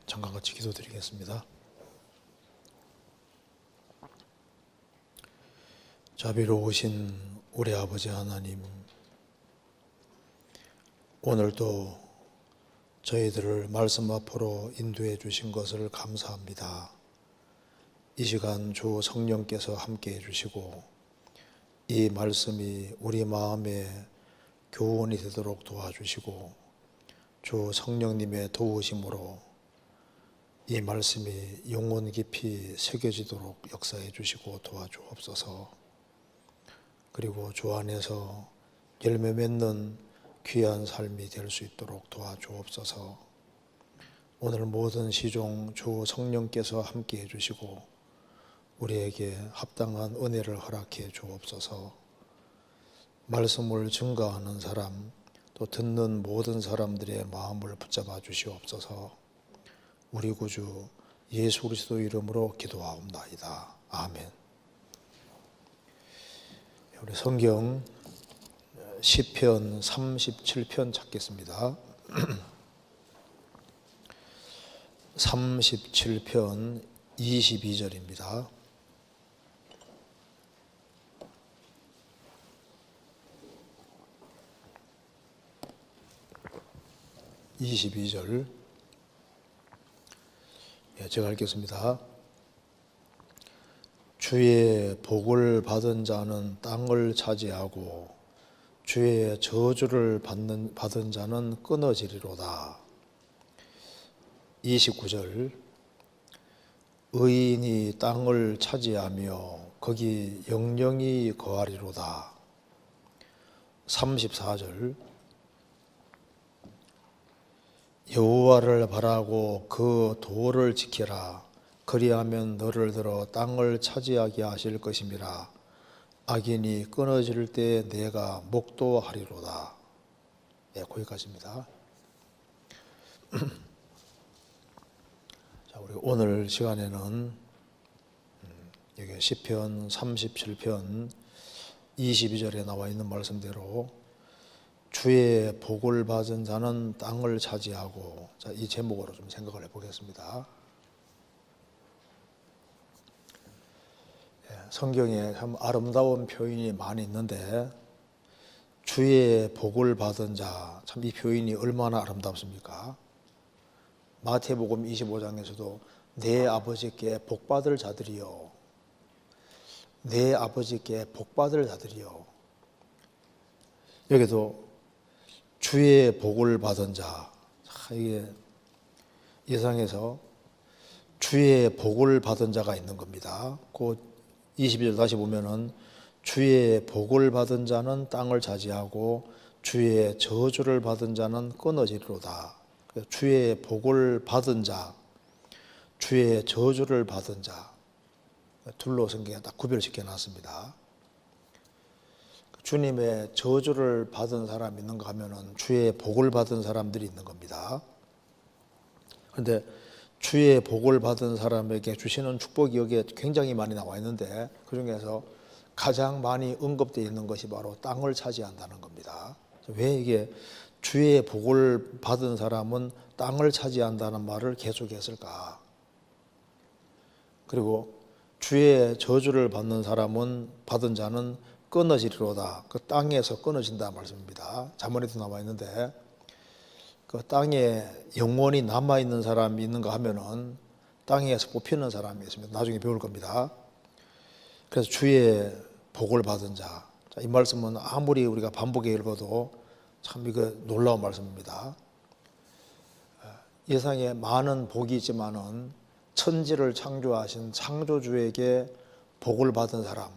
잠깐 같이 기도드리겠습니다. 자비로우신 우리 아버지 하나님, 오늘도 저희들을 말씀 앞으로 인도해 주신 것을 감사합니다. 이 시간 주 성령께서 함께 해주시고 이 말씀이 우리 마음에 교훈이 되도록 도와주시고 주 성령님의 도우심으로 이 말씀이 영혼 깊이 새겨지도록 역사해 주시고 도와주옵소서. 그리고 주 안에서 열매 맺는 귀한 삶이 될 수 있도록 도와주옵소서. 오늘 모든 시종 주 성령께서 함께 해주시고 우리에게 합당한 은혜를 허락해 주옵소서. 말씀을 증거하는 사람, 또 듣는 모든 사람들의 마음을 붙잡아 주시옵소서. 우리 구주 예수 그리스도 이름으로 기도하옵나이다. 아멘. 우리 성경 시편 37편 찾겠습니다. 37편 22절입니다. 22절 제가 읽겠습니다. 주의 복을 받은 자는 땅을 차지하고 주의 저주를 받은 자는 끊어지리로다. 29절 의인이 땅을 차지하며 거기 영영이 거하리로다. 34절 여호와를 바라고 그 도를 지키라. 그리하면 너를 들어 땅을 차지하게 하실 것임이라. 악인이 끊어질 때 내가 목도하리로다. 거기까지입니다. 자, 우리 오늘 시간에는 여기 시편 37편 22절에 나와 있는 말씀대로 주의 복을 받은 자는 땅을 차지하고, 자, 이 제목으로 좀 생각을 해보겠습니다. 성경에 참 아름다운 표현이 많이 있는데 주의 복을 받은 자, 참 이 표현이 얼마나 아름답습니까? 마태복음 25장에서도 내 아버지께 복받을 자들이요, 내 아버지께 복받을 자들이요. 여기도 주의 복을 받은 자, 이게 예상에서 주의 복을 받은 자가 있는 겁니다. 그 22절 다시 보면은 주의 복을 받은 자는 땅을 차지하고 주의 저주를 받은 자는 끊어지리로다. 주의 복을 받은 자, 주의 저주를 받은 자, 둘로 성경에 딱 구별시켜 놨습니다. 주님의 저주를 받은 사람이 있는가 하면은 주의 복을 받은 사람들이 있는 겁니다. 그런데 주의 복을 받은 사람에게 주시는 축복이 여기에 굉장히 많이 나와 있는데 그 중에서 가장 많이 언급되어 있는 것이 바로 땅을 차지한다는 겁니다. 왜 이게 주의 복을 받은 사람은 땅을 차지한다는 말을 계속했을까? 그리고 주의 저주를 받는 사람은 받은 자는 끊어지리로다. 그 땅에서 끊어진다 말씀입니다. 잠언에도 나와 있는데 그 땅에 영원히 남아있는 사람이 있는가 하면은 땅에서 뽑히는 사람이 있습니다. 나중에 배울 겁니다. 그래서 주의 복을 받은 자, 이 말씀은 아무리 우리가 반복해 읽어도 참 이거 놀라운 말씀입니다. 예상에 많은 복이 있지만은 천지를 창조하신 창조주에게 복을 받은 사람,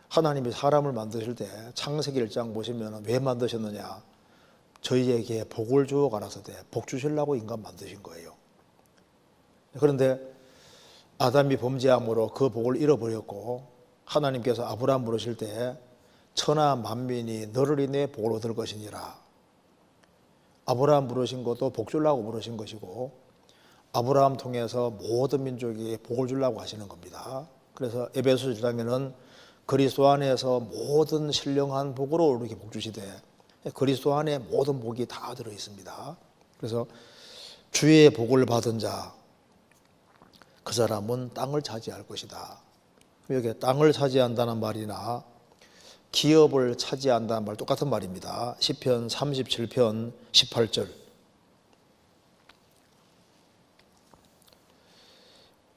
하나님이 사람을 만드실 때 창세기 1장 보시면 왜 만드셨느냐? 저희에게 복을 주어 가라사대 복 주시려고 인간 만드신 거예요. 그런데 아담이 범죄함으로 그 복을 잃어버렸고 하나님께서 아브라함 부르실 때 천하 만민이 너를 인해 복을 얻을 것이니라. 아브라함 부르신 것도 복 주려고 부르신 것이고 아브라함 통해서 모든 민족에게 복을 주려고 하시는 겁니다. 그래서 에베소 1장에는 그리스도 안에서 모든 신령한 복으로 이렇게 복 주시되 그리스도 안에 모든 복이 다 들어 있습니다. 그래서 주의 복을 받은 자, 그 사람은 땅을 차지할 것이다. 여기 땅을 차지한다는 말이나 기업을 차지한다는 말 똑같은 말입니다. 시편 37편 18절.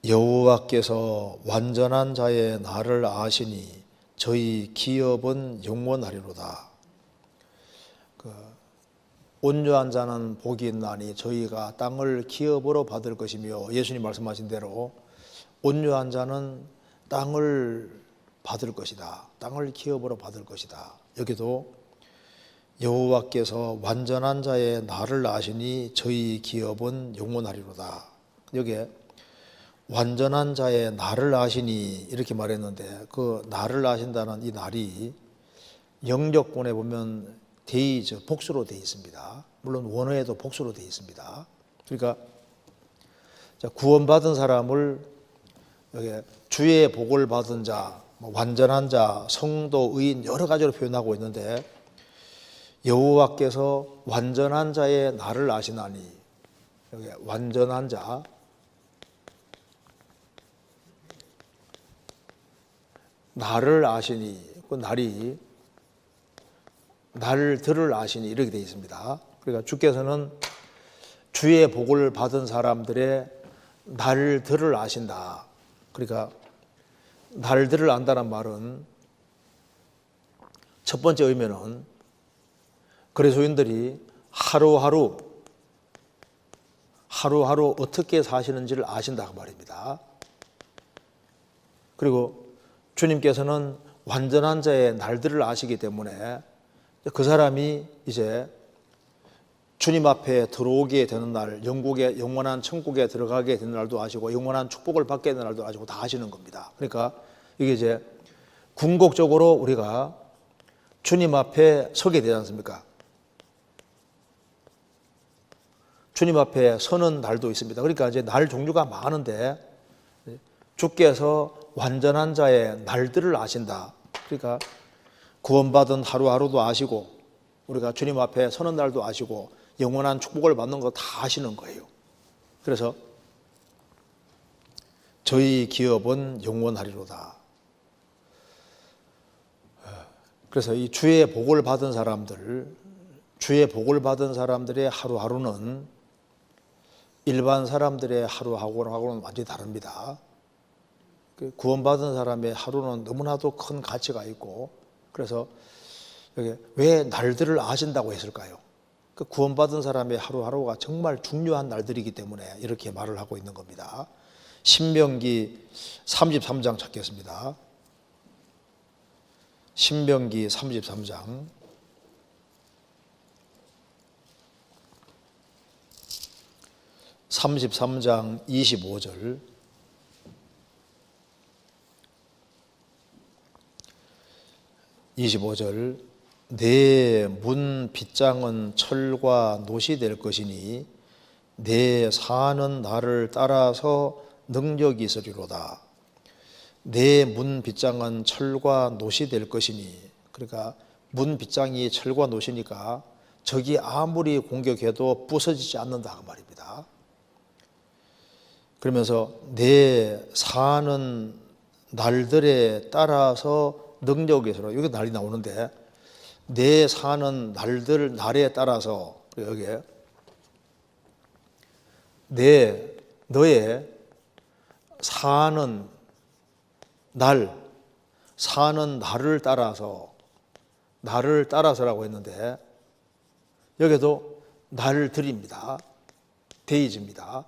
여호와께서 완전한 자의 날을 아시니 저희 기업은 영원하리로다. 온유한 자는 복이 있나니 저희가 땅을 기업으로 받을 것이며, 예수님 말씀하신 대로 온유한 자는 땅을 받을 것이다. 땅을 기업으로 받을 것이다. 여기도 여호와께서 완전한 자의 날을 아시니 저희 기업은 영원하리로다. 여기에 완전한 자의 날을 아시니 이렇게 말했는데, 그 날을 아신다는 이 날이 영력본에 보면 데이즈, 복수로 되어 있습니다. 물론 원어에도 복수로 되어 있습니다. 그러니까 구원받은 사람을 여기 주의 복을 받은 자, 완전한 자, 성도, 의인 여러 가지로 표현하고 있는데, 여호와께서 완전한 자의 날을 아시나니, 여기 완전한 자, 날을 아시니, 그 날이 날들을 아시니 이렇게 되어 있습니다. 그러니까 주께서는 주의 복을 받은 사람들의 날들을 아신다. 그러니까 날들을 안다는 말은 첫 번째 의미는 그리스도인들이 하루하루 어떻게 사시는지를 아신다 그 말입니다. 그리고 주님께서는 완전한 자의 날들을 아시기 때문에 그 사람이 이제 주님 앞에 들어오게 되는 날, 영국의 영원한 천국에 들어가게 되는 날도 아시고 영원한 축복을 받게 되는 날도 아시고 다 아시는 겁니다. 그러니까 이게 이제 궁극적으로 우리가 주님 앞에 서게 되지 않습니까? 주님 앞에 서는 날도 있습니다. 그러니까 이제 날 종류가 많은데 주께서 완전한 자의 날들을 아신다. 그러니까 구원받은 하루하루도 아시고 우리가 주님 앞에 서는 날도 아시고 영원한 축복을 받는 거 다 아시는 거예요. 그래서 저희 기업은 영원하리로다. 그래서 이 주의 복을 받은 사람들, 주의 복을 받은 사람들의 하루하루는 일반 사람들의 하루하고는 완전히 다릅니다. 구원받은 사람의 하루는 너무나도 큰 가치가 있고, 그래서 여기 왜 날들을 아신다고 했을까요? 그 구원받은 사람의 하루하루가 정말 중요한 날들이기 때문에 이렇게 말을 하고 있는 겁니다. 신명기 33장 찾겠습니다. 신명기 33장 25절. 내 문 빗장은 철과 놋이 될 것이니 내 사는 날을 따라서 능력이 있으리로다. 내 문 빗장은 철과 놋이 될 것이니, 그러니까 문 빗장이 철과 놋이니까 적이 아무리 공격해도 부서지지 않는다 그 말입니다. 그러면서 내 사는 날들에 따라서 능력이 있으리로다. 여기 날이 나오는데 내 사는 날에 따라서, 여기에 너의 사는 날을 따라서라고 했는데 여기도 날들입니다. 데이즈입니다.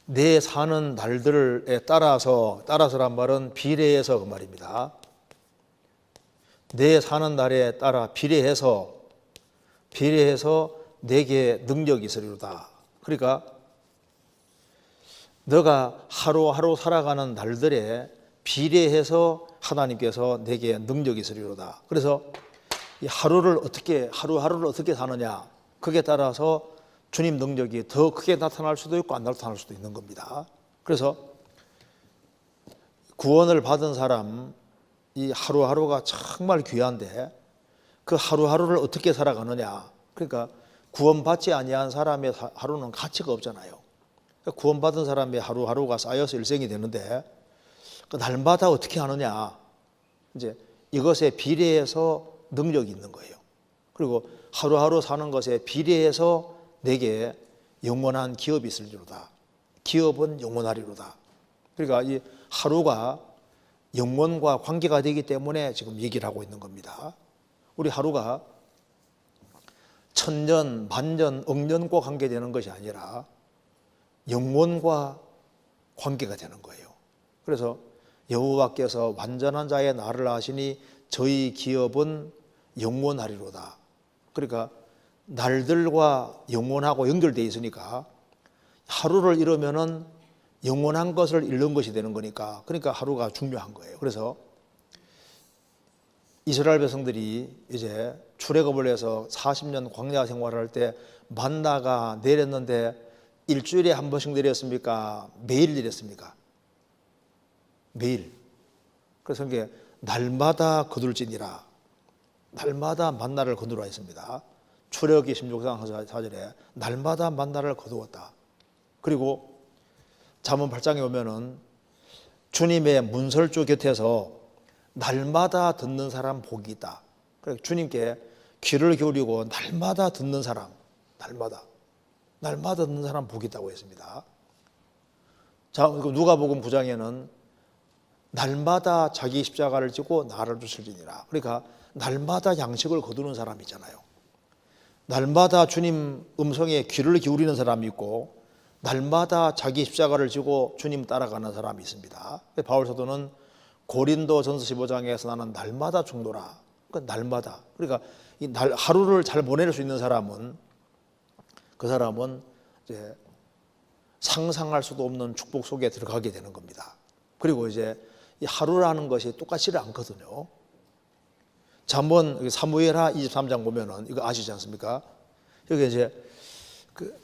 내 사는 날들에 따라서란 말은 비례해서 그 말입니다. 내 사는 날에 따라 비례해서 내게 능력이 있으리로다. 그러니까 너가 하루하루 살아가는 날들에 비례해서 하나님께서 내게 능력이 있으리로다. 그래서 이 하루하루를 어떻게 사느냐, 그게 따라서 주님 능력이 더 크게 나타날 수도 있고 안 나타날 수도 있는 겁니다. 그래서 구원을 받은 사람, 이 하루하루가 정말 귀한데 그 하루하루를 어떻게 살아가느냐, 그러니까 구원받지 아니한 사람의 하루는 가치가 없잖아요. 구원받은 사람의 하루하루가 쌓여서 일생이 되는데 그 날마다 어떻게 하느냐, 이제 이것에 비례해서 능력이 있는 거예요. 그리고 하루하루 사는 것에 비례해서 내게 영원한 기업이 있을지로다. 기업은 영원하리로다. 그러니까 이 하루가 영원과 관계가 되기 때문에 지금 얘기를 하고 있는 겁니다. 우리 하루가 천년, 만년, 억년과 관계되는 것이 아니라 영원과 관계가 되는 거예요. 그래서 여호와께서 완전한 자의 날을 하시니 저희 기업은 영원하리로다. 그러니까 날들과 영원하고 연결되어 있으니까 하루를 잃으면은 영원한 것을 잃는 것이 되는 거니까, 그러니까 하루가 중요한 거예요. 그래서 이스라엘 백성들이 이제 출애굽을 해서 40년 광야 생활을 할 때 만나가 내렸는데 일주일에 한 번씩 내렸습니까? 매일 내렸습니까? 매일. 그래서 이게 날마다 거둘지니라. 날마다 만나를 거두라 했습니다. 출애굽기 16장 4절에 날마다 만나를 거두었다. 그리고 잠언 8장에 오면은 주님의 문설주 곁에서 날마다 듣는 사람 복이 있다. 그러니까 주님께 귀를 기울이고 날마다 듣는 사람, 날마다 듣는 사람 복이 있다고 했습니다. 자, 누가복음 9장에는 날마다 자기 십자가를 지고 나를 주실지니라. 그러니까 날마다 양식을 거두는 사람이 있잖아요. 날마다 주님 음성에 귀를 기울이는 사람이 있고 날마다 자기 십자가를 지고 주님 따라가는 사람이 있습니다. 바울 사도는 고린도 전서 15장에서 나는 날마다 중노라. 그러니까 날마다. 그러니까 이 하루를 잘 보낼 수 있는 사람은, 그 사람은 이제 상상할 수도 없는 축복 속에 들어가게 되는 겁니다. 그리고 이제 이 하루라는 것이 똑같지를 않거든요. 자, 한번 사무엘하 23장 보면은 이거 아시지 않습니까? 여기 이제 그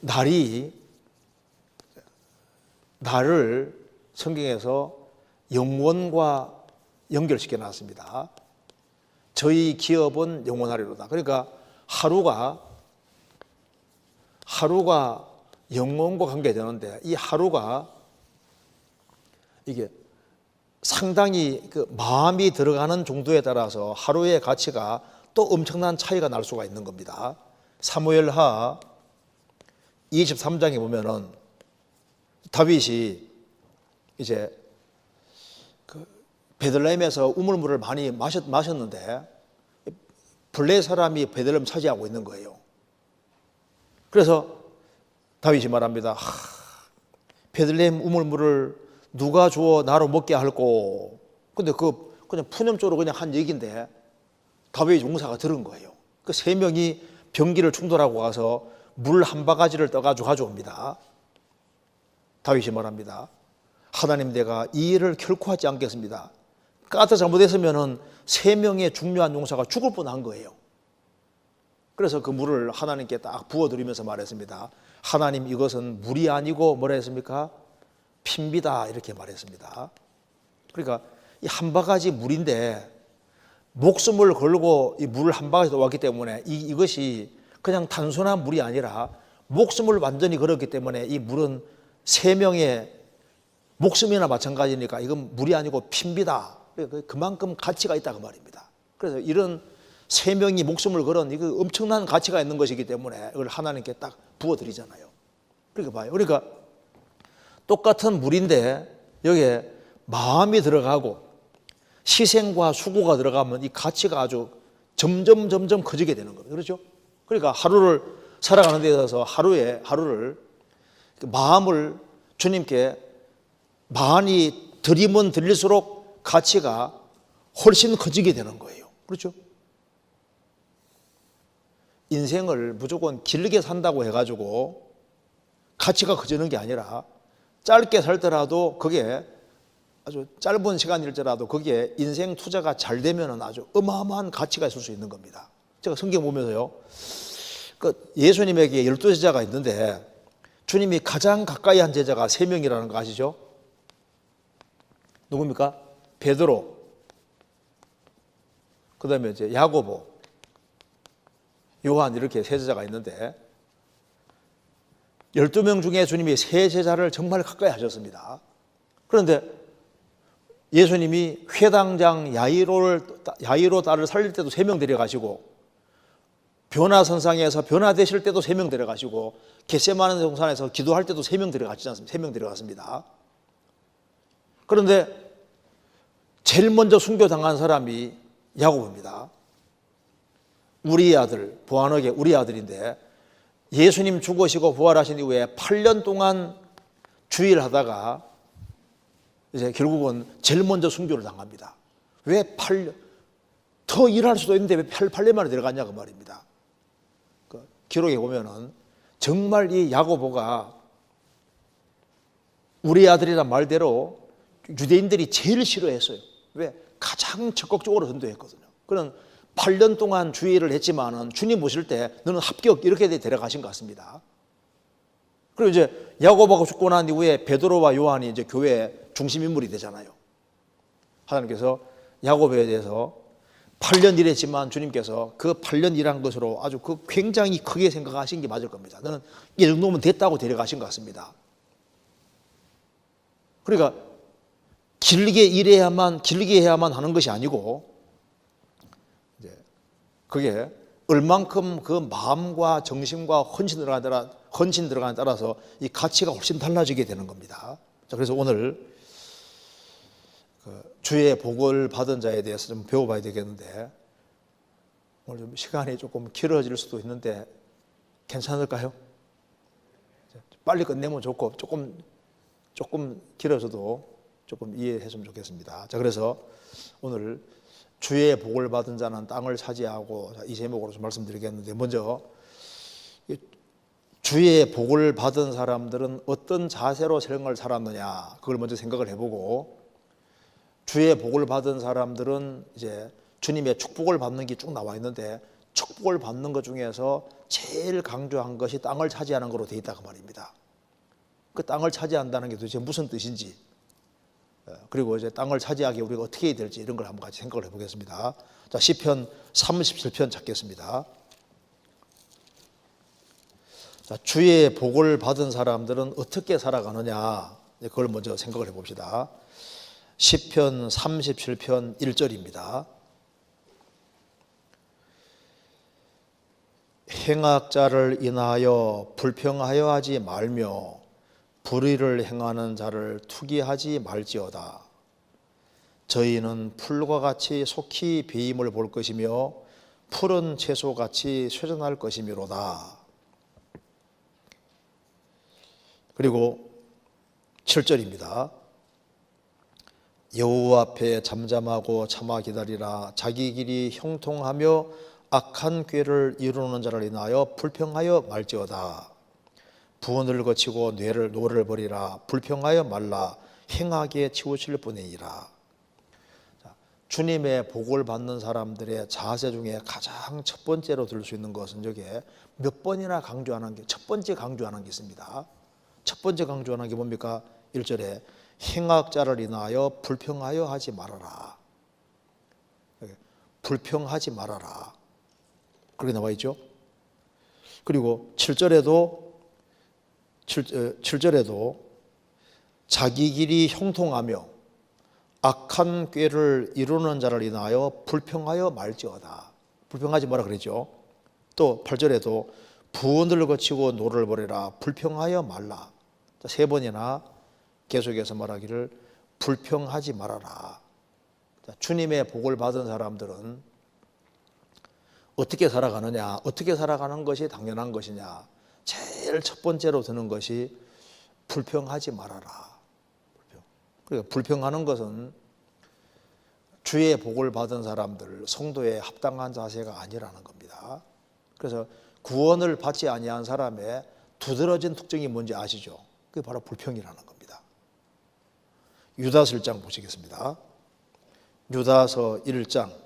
날을 성경에서 영원과 연결시켜 놨습니다. 저희 기업은 영원하리로다. 그러니까 하루가 영원과 관계되는데 이 하루가 이게 상당히 그 마음이 들어가는 정도에 따라서 하루의 가치가 또 엄청난 차이가 날 수가 있는 겁니다. 사무엘하 23장에 보면은 다윗이 이제 그 베들레헴에서 우물물을 많이 마셨는데 블레 사람이 베들레헴 차지하고 있는 거예요. 그래서 다윗이 말합니다. 베들레헴 우물물을 누가 주어 나로 먹게 할꼬. 근데 그냥 푸념조로 그냥 한 얘기인데 다윗 용사가 들은 거예요. 그 세 명이 병기를 충돌하고 가서 물 한 바가지를 떠가지고 가져옵니다. 다윗이 말합니다. 하나님, 내가 이 일을 결코 하지 않겠습니다. 까딱 잘못했으면은 세 명의 중요한 용사가 죽을 뻔한 거예요. 그래서 그 물을 하나님께 딱 부어드리면서 말했습니다. 하나님, 이것은 물이 아니고 뭐라 했습니까? 핍니다. 이렇게 말했습니다. 그러니까 이 한 바가지 물인데 목숨을 걸고 이 물 한 바가지 왔기 때문에 이것이 그냥 단순한 물이 아니라 목숨을 완전히 걸었기 때문에 이 물은 세 명의 목숨이나 마찬가지니까 이건 물이 아니고 핍니다. 그만큼 가치가 있다 그 말입니다. 그래서 이런 세 명이 목숨을 걸은 이거 엄청난 가치가 있는 것이기 때문에 이걸 하나님께 딱 부어드리잖아요. 그러니까 봐요. 그러니까 똑같은 물인데 여기에 마음이 들어가고 희생과 수고가 들어가면 이 가치가 아주 점점 커지게 되는 겁니다. 그렇죠? 그러니까 하루를 살아가는 데 있어서 하루를 마음을 주님께 많이 드리면 드릴수록 가치가 훨씬 커지게 되는 거예요. 그렇죠? 인생을 무조건 길게 산다고 해가지고 가치가 커지는 게 아니라 짧게 살더라도 그게 아주 짧은 시간일지라도 거기에 인생 투자가 잘 되면 아주 어마어마한 가치가 있을 수 있는 겁니다. 제가 성경 보면서요, 그 예수님에게 12제자가 있는데 주님이 가장 가까이 한 제자가 3명이라는 거 아시죠? 누굽니까? 베드로, 그 다음에 이제 야고보, 요한, 이렇게 세 제자가 있는데 12명 중에 주님이 세 제자를 정말 가까이 하셨습니다. 그런데 예수님이 회당장 야이로 딸을 살릴 때도 3명 데려가시고, 변화선상에서 변화되실 때도 3명 데려가시고, 겟세마네 동산에서 기도할 때도 3명 데려가시지 않습니까? 3명 데려갔습니다. 그런데 제일 먼저 순교당한 사람이 야고보입니다. 우리 아들, 보아너게 우리 아들인데, 예수님 죽으시고 부활하신 이후에 8년 동안 주의를 하다가 이제 결국은 제일 먼저 순교를 당합니다. 왜 8년? 더 일할 수도 있는데 왜 8년 만에 들어갔냐 그 말입니다. 그 기록에 보면은 정말 이 야고보가 우리 아들이란 말대로 유대인들이 제일 싫어했어요. 왜? 가장 적극적으로 전도했거든요. 그런 8년 동안 주의를 했지만은 주님 보실 때 너는 합격 이렇게 데려가신 것 같습니다. 그리고 이제 야고보가 죽고 난 이후에 베드로와 요한이 이제 교회의 중심 인물이 되잖아요. 하나님께서 야고보에 대해서 8년 일했지만 주님께서 그 8년 일한 것으로 아주 그 굉장히 크게 생각하신 게 맞을 겁니다. 너는 이 정도면 됐다고 데려가신 것 같습니다. 그러니까 길게 해야만 하는 것이 아니고, 그게 얼만큼 그 마음과 정신과 헌신 들어가냐에 따라서 이 가치가 훨씬 달라지게 되는 겁니다. 자, 그래서 오늘 주의 복을 받은 자에 대해서 좀 배워봐야 되겠는데, 오늘 좀 시간이 조금 길어질 수도 있는데 괜찮을까요? 빨리 끝내면 좋고 조금 길어져도 조금 이해했으면 좋겠습니다. 자, 그래서 오늘 주의 복을 받은 자는 땅을 차지하고, 이 제목으로 좀 말씀드리겠는데, 먼저 주의 복을 받은 사람들은 어떤 자세로 생을 살았느냐, 그걸 먼저 생각을 해보고, 주의 복을 받은 사람들은 이제 주님의 축복을 받는 게 쭉 나와 있는데, 축복을 받는 것 중에서 제일 강조한 것이 땅을 차지하는 것으로 되어 있다고 말입니다. 그 땅을 차지한다는 게 도대체 무슨 뜻인지, 그리고 이제 땅을 차지하기 우리가 어떻게 해야 될지 이런 걸 한번 같이 생각을 해보겠습니다. 자, 시편 37편 찾겠습니다. 자, 주의 복을 받은 사람들은 어떻게 살아가느냐, 그걸 먼저 생각을 해봅시다. 시편 37편 1절입니다. 행악자를 인하여 불평하여 하지 말며 불의를 행하는 자를 투기하지 말지어다. 저희는 풀과 같이 속히 배임을 볼 것이며 푸른 채소같이 쇠전할 것이미로다. 그리고 7절입니다. 여호와 앞에 잠잠하고 참아 기다리라. 자기 길이 형통하며 악한 꾀를 이루는 자를 인하여 불평하여 말지어다. 부언을 거치고 노를 버리라. 불평하여 말라. 행하게 치우칠 뿐이니라. 주님의 복을 받는 사람들의 자세 중에 가장 첫 번째로 들 수 있는 것은 여기에 몇 번이나 강조하는 게, 첫 번째 강조하는 게 있습니다. 첫 번째 강조하는 게 뭡니까? 1절에 행악자를 인하여 불평하여 하지 말아라. 불평하지 말아라. 그렇게 나와 있죠. 그리고 7절에도 자기 길이 형통하며 악한 꾀를 이루는 자를 인하여 불평하여 말지어다. 불평하지 마라 그랬죠. 또 8절에도 부언을 거치고 노를 버리라. 불평하여 말라. 3번이나 계속해서 말하기를 불평하지 말아라. 주님의 복을 받은 사람들은 어떻게 살아가느냐, 어떻게 살아가는 것이 당연한 것이냐, 제일 첫 번째로 드는 것이 불평하지 말아라. 그러니까 불평하는 것은 주의 복을 받은 사람들, 성도의 합당한 자세가 아니라는 겁니다. 그래서 구원을 받지 아니한 사람의 두드러진 특징이 뭔지 아시죠? 그게 바로 불평이라는 겁니다. 유다서 1장 보시겠습니다. 유다서 1장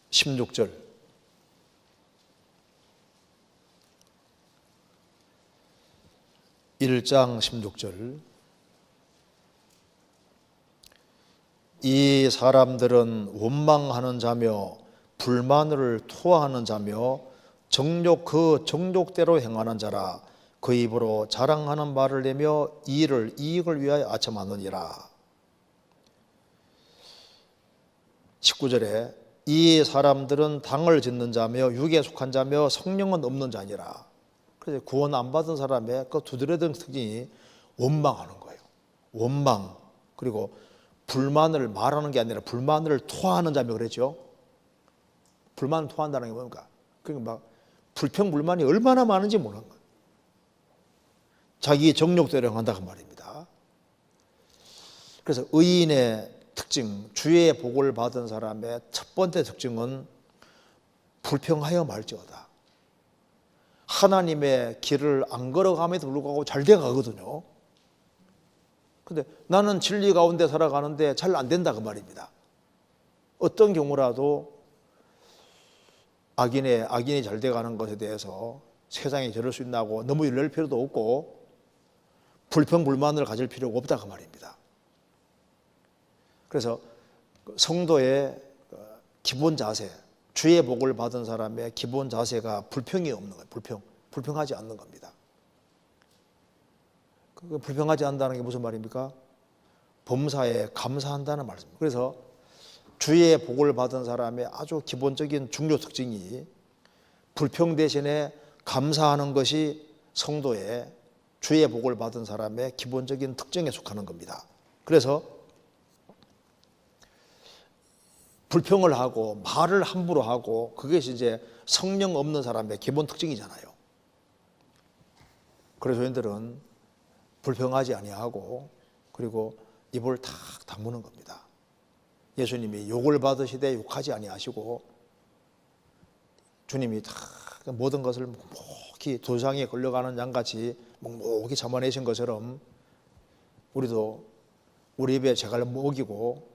16절. (1장 16절) 이 사람들은 원망하는 자며 불만을 토하는 자며 그 정욕대로 행하는 자라. 그 입으로 자랑하는 말을 내며 이익을 위하여 아첨하느니라. 19절에 이 사람들은 당을 짓는 자며 육에 속한 자며 성령은 없는 자니라. 그래서 구원 안 받은 사람의 그 두드러진 특징이 원망하는 거예요. 원망. 그리고 불만을 말하는 게 아니라 불만을 토하는 자며 그랬죠. 불만을 토한다는 게 뭡니까? 그러니까 막 불평불만이 얼마나 많은지 모르는 거예요. 자기 정욕대로 한다고 말입니다. 그래서 의인의 특징, 주의 복을 받은 사람의 첫 번째 특징은 불평하여 말지어다. 하나님의 길을 안 걸어감에도 불구하고 잘 돼가거든요. 근데 나는 진리 가운데 살아가는데 잘 안 된다 그 말입니다. 어떤 경우라도 악인이 잘 돼가는 것에 대해서 세상에 저럴 수 있나고 너무 일낼 필요도 없고 불평불만을 가질 필요가 없다 그 말입니다. 그래서 성도의 기본 자세, 주의 복을 받은 사람의 기본 자세가 불평이 없는 거예요. 불평하지 않는 겁니다. 불평하지 않는다는 게 무슨 말입니까? 범사에 감사한다는 말씀입니다. 그래서 주의 복을 받은 사람의 아주 기본적인 중요 특징이 불평 대신에 감사하는 것이 성도의 주의 복을 받은 사람의 기본적인 특징에 속하는 겁니다. 그래서 불평을 하고 말을 함부로 하고 그것이 이제 성령 없는 사람의 기본 특징이잖아요. 그래서 저희들은 불평하지 아니하고 그리고 입을 탁 다무는 겁니다. 예수님이 욕을 받으시되 욕하지 아니하시고 주님이 다 모든 것을 묵묵히 도상에 걸려가는 양같이 묵묵히 참아내신 것처럼 우리도 우리 입에 재갈 먹이고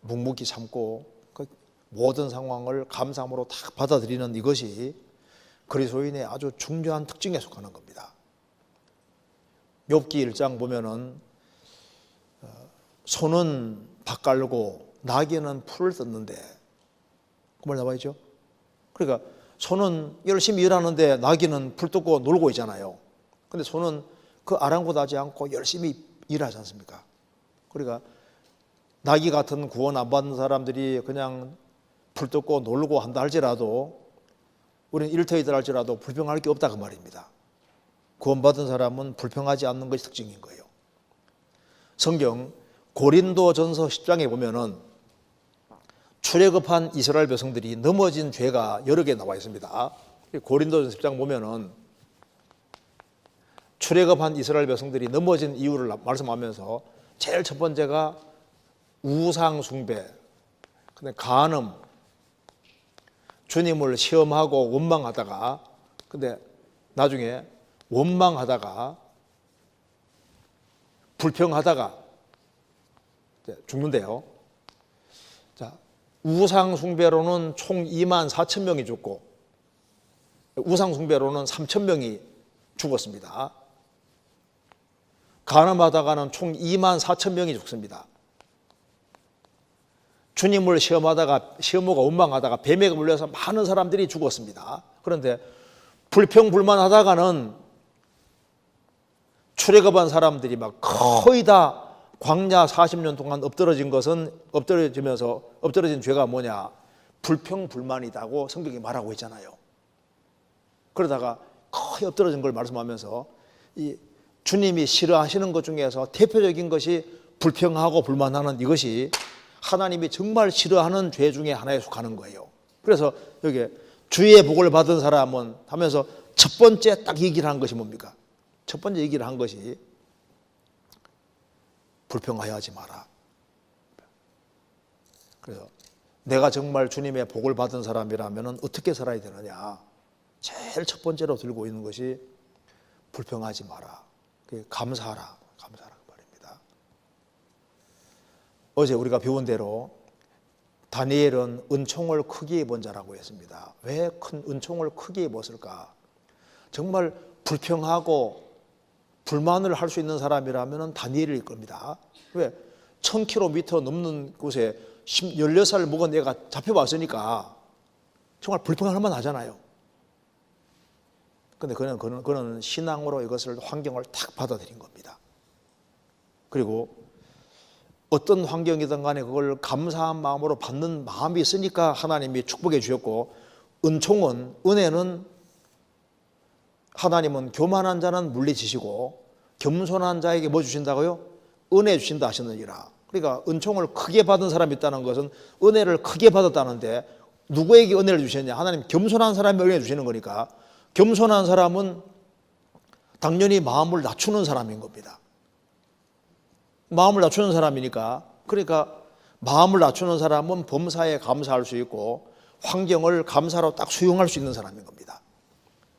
묵묵히 참고 그 모든 상황을 감사함으로 딱 받아들이는 이것이 그리스도인의 아주 중요한 특징에 속하는 겁니다. 욥기 1장 보면은 소는 밭 갈고 나귀는 풀을 뜯는데 그 말 나와 있죠. 그러니까 소는 열심히 일하는데 나귀는 풀 뜯고 놀고 있잖아요. 근데 소는 그 아랑곳하지 않고 열심히 일하지 않습니까? 그러니까 나귀 같은 구원 안 받는 사람들이 그냥 풀 뜯고 놀고 한다 할지라도 우리는 일터이들 할지라도 불평할 게 없다 그 말입니다. 구원받은 사람은 불평하지 않는 것이 특징인 거예요. 성경 고린도전서 10장에 보면은 출애굽한 이스라엘 백성들이 넘어진 죄가 여러 개 나와 있습니다. 고린도전서 10장 보면은 출애굽한 이스라엘 백성들이 넘어진 이유를 말씀하면서 제일 첫 번째가 우상 숭배, 근데 간음, 주님을 시험하고 원망하다가 근데 나중에 원망하다가 불평하다가 죽는데요. 자, 우상 숭배로는 총 2만 4천 명이 죽고 우상 숭배로는 3천 명이 죽었습니다. 간음하다가는 총 2만 4천 명이 죽습니다. 주님을 시험하고 원망하다가 뱀에게 물려서 많은 사람들이 죽었습니다. 그런데 불평불만하다가는 출애굽한 사람들이 막 거의 다 광야 40년 동안 엎드러진 죄가 뭐냐? 불평불만이다고 성경이 말하고 있잖아요. 그러다가 거의 엎드러진 걸 말씀하면서 이 주님이 싫어하시는 것 중에서 대표적인 것이 불평하고 불만하는 이것이 하나님이 정말 싫어하는 죄 중에 하나에 속하는 거예요. 그래서 여기 주의 복을 받은 사람은 하면서 첫 번째 딱 얘기를 한 것이 뭡니까? 첫 번째 얘기를 한 것이 불평하여 하지 마라. 그래서 내가 정말 주님의 복을 받은 사람이라면 어떻게 살아야 되느냐? 제일 첫 번째로 들고 있는 것이 불평하지 마라. 감사하라. 감사하라 그 말입니다. 어제 우리가 배운 대로 다니엘은 은총을 크게 입은 자라고 했습니다. 왜 큰 은총을 크게 입었을까? 정말 불평하고 불만을 할 수 있는 사람이라면 다니엘일 겁니다. 왜? 1000km 넘는 곳에 16살 먹은 애가 잡혀왔으니까 정말 불평할 만하잖아요. 근데 그는 신앙으로 이것을 환경을 탁 받아들인 겁니다. 그리고 어떤 환경이든 간에 그걸 감사한 마음으로 받는 마음이 있으니까 하나님이 축복해 주셨고, 은총은, 은혜는 하나님은 교만한 자는 물리치시고 겸손한 자에게 뭐 주신다고요? 은혜 주신다 하셨느니라. 그러니까 은총을 크게 받은 사람이 있다는 것은 은혜를 크게 받았다는데, 누구에게 은혜를 주셨냐? 하나님 겸손한 사람이 은혜 주시는 거니까, 겸손한 사람은 당연히 마음을 낮추는 사람인 겁니다. 마음을 낮추는 사람이니까, 그러니까 마음을 낮추는 사람은 범사에 감사할 수 있고 환경을 감사로 딱 수용할 수 있는 사람인 겁니다.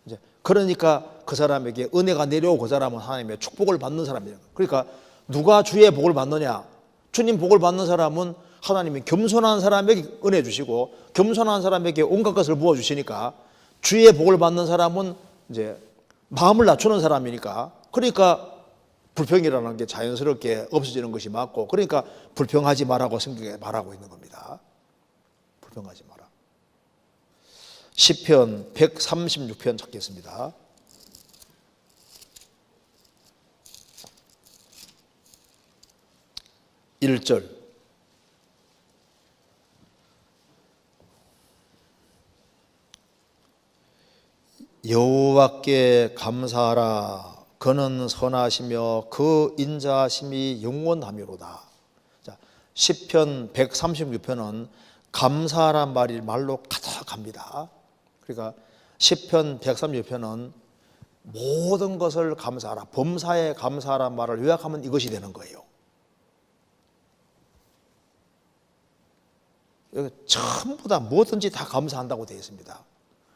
이제 그러니까 그 사람에게 은혜가 내려오고 그 사람은 하나님의 축복을 받는 사람이에요. 그러니까 누가 주의 복을 받느냐? 주님 복을 받는 사람은 하나님이 겸손한 사람에게 은혜 주시고 겸손한 사람에게 온갖 것을 부어 주시니까, 주의 복을 받는 사람은 이제 마음을 낮추는 사람이니까, 그러니까 불평이라는 게 자연스럽게 없어지는 것이 맞고, 그러니까 불평하지 말라고 성경에 말하고 있는 겁니다. 불평하지 마라. 시편 136편 찾겠습니다. 1절. 여호와께 감사하라. 그는 선하시며 그 인자하심이 영원하미로다. 자, 시편 136편은 감사란 말이 말로 가득합니다. 그러니까 시편 136편은 모든 것을 감사하라, 범사에 감사하란 말을 요약하면 이것이 되는 거예요. 여기 전부 다 뭐든지 다 감사한다고 되어 있습니다.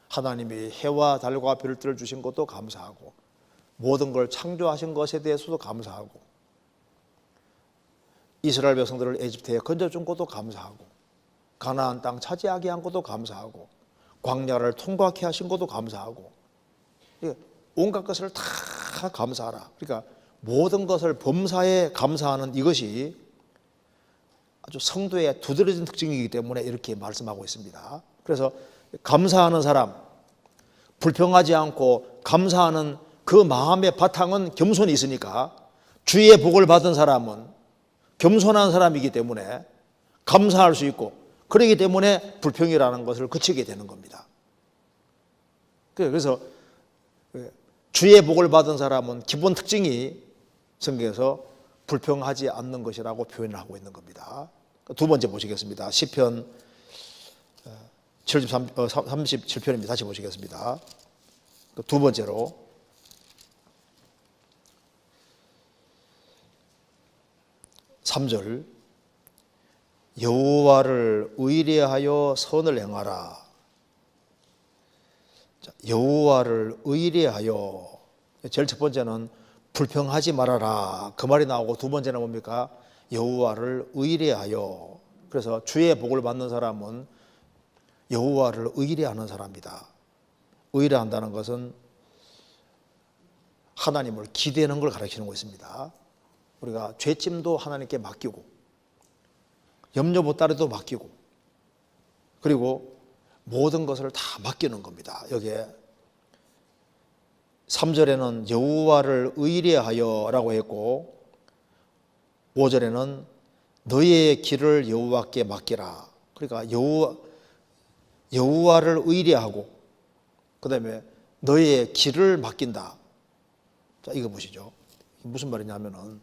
하나님이 해와 달과 별들을 주신 것도 감사하고, 모든 걸 창조하신 것에 대해서도 감사하고, 이스라엘 백성들을 에집트에 건져준 것도 감사하고, 가나안 땅 차지하게 한 것도 감사하고, 광야를 통과케 하신 것도 감사하고, 온갖 것을 다 감사하라. 그러니까 모든 것을 범사에 감사하는 이것이 아주 성도의 두드러진 특징이기 때문에 이렇게 말씀하고 있습니다. 그래서 감사하는 사람, 불평하지 않고 감사하는 그 마음의 바탕은 겸손이 있으니까, 주의 복을 받은 사람은 겸손한 사람이기 때문에 감사할 수 있고, 그렇기 때문에 불평이라는 것을 그치게 되는 겁니다. 그래서 주의 복을 받은 사람은 기본 특징이 성경에서 불평하지 않는 것이라고 표현을 하고 있는 겁니다. 두 번째 보시겠습니다. 시편 37편입니다. 다시 보시겠습니다. 두 번째로, (3절) 여호와를 의뢰하여 선을 행하라. 여호와를 의뢰하여, 제일 첫 번째는 불평하지 말아라, 그 말이 나오고, 두 번째는 뭡니까? 여호와를 의뢰하여. 그래서 주의 복을 받는 사람은 여호와를 의뢰하는 사람이다. 의뢰한다는 것은 하나님을 기대는 걸 가르치는 것입니다. 우리가 죄짐도 하나님께 맡기고, 염려 보따리도 맡기고, 그리고 모든 것을 다 맡기는 겁니다. 여기에 3절에는 여호와를 의뢰하여 라고 했고, 5절에는 너의 길을 여호와께 맡기라. 그러니까 여호와를 의뢰하고, 그 다음에 너의 길을 맡긴다. 자, 이거 보시죠. 무슨 말이냐면은,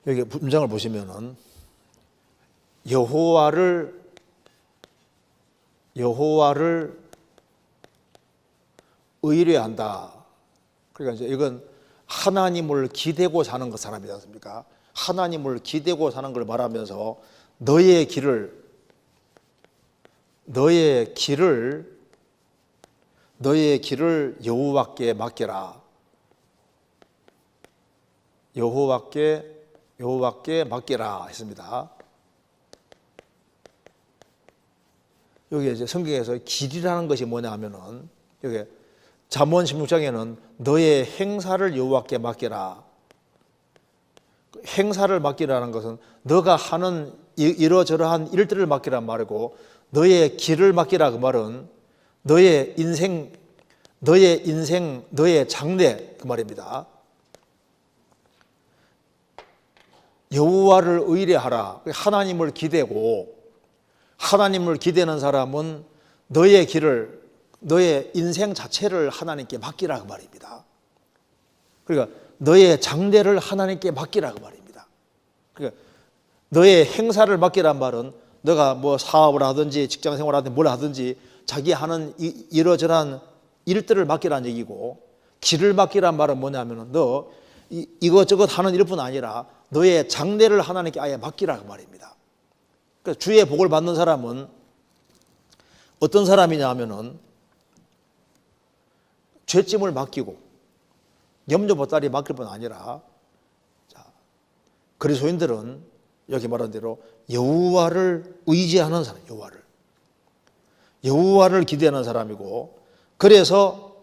여기 문장을 보시면은 여호와를 의뢰한다. 그러니까 이제 이건 하나님을 기대고 사는 그 사람이지 않습니까? 하나님을 기대고 사는 걸 말하면서 너의 길을 여호와께 맡겨라. 여호와께 맡겨라 했습니다. 여기 이제 성경에서 길이라는 것이 뭐냐 하면은 여기 잠언 16장에는 너의 행사를 여호와께 맡기라. 행사를 맡기라는 것은 너가 하는 이러저러한 일들을 맡기란 말이고, 너의 길을 맡기라 그 말은 너의 인생, 너의 장래 그 말입니다. 여호와를 의뢰하라. 하나님을 기대고, 하나님을 기대는 사람은 너의 길을, 너의 인생 자체를 하나님께 맡기라 그 말입니다. 그러니까 너의 장래를 하나님께 맡기라 그 말입니다. 그러니까 너의 행사를 맡기란 말은 너가 뭐 사업을 하든지 직장 생활을 하든지 뭘 하든지 자기 하는 이러저러한 일들을 맡기라는 얘기고, 길을 맡기란 말은 뭐냐면은 너 이것저것 하는 일뿐 아니라 너의 장래를 하나님께 아예 맡기라 그 말입니다. 그래서 주의 복을 받는 사람은 어떤 사람이냐 하면은 죄짐을 맡기고 염려보따리 맡길 뿐 아니라, 그리스도인들은 여기 말한 대로 여호와를 의지하는 사람, 여호와를 기대하는 사람이고, 그래서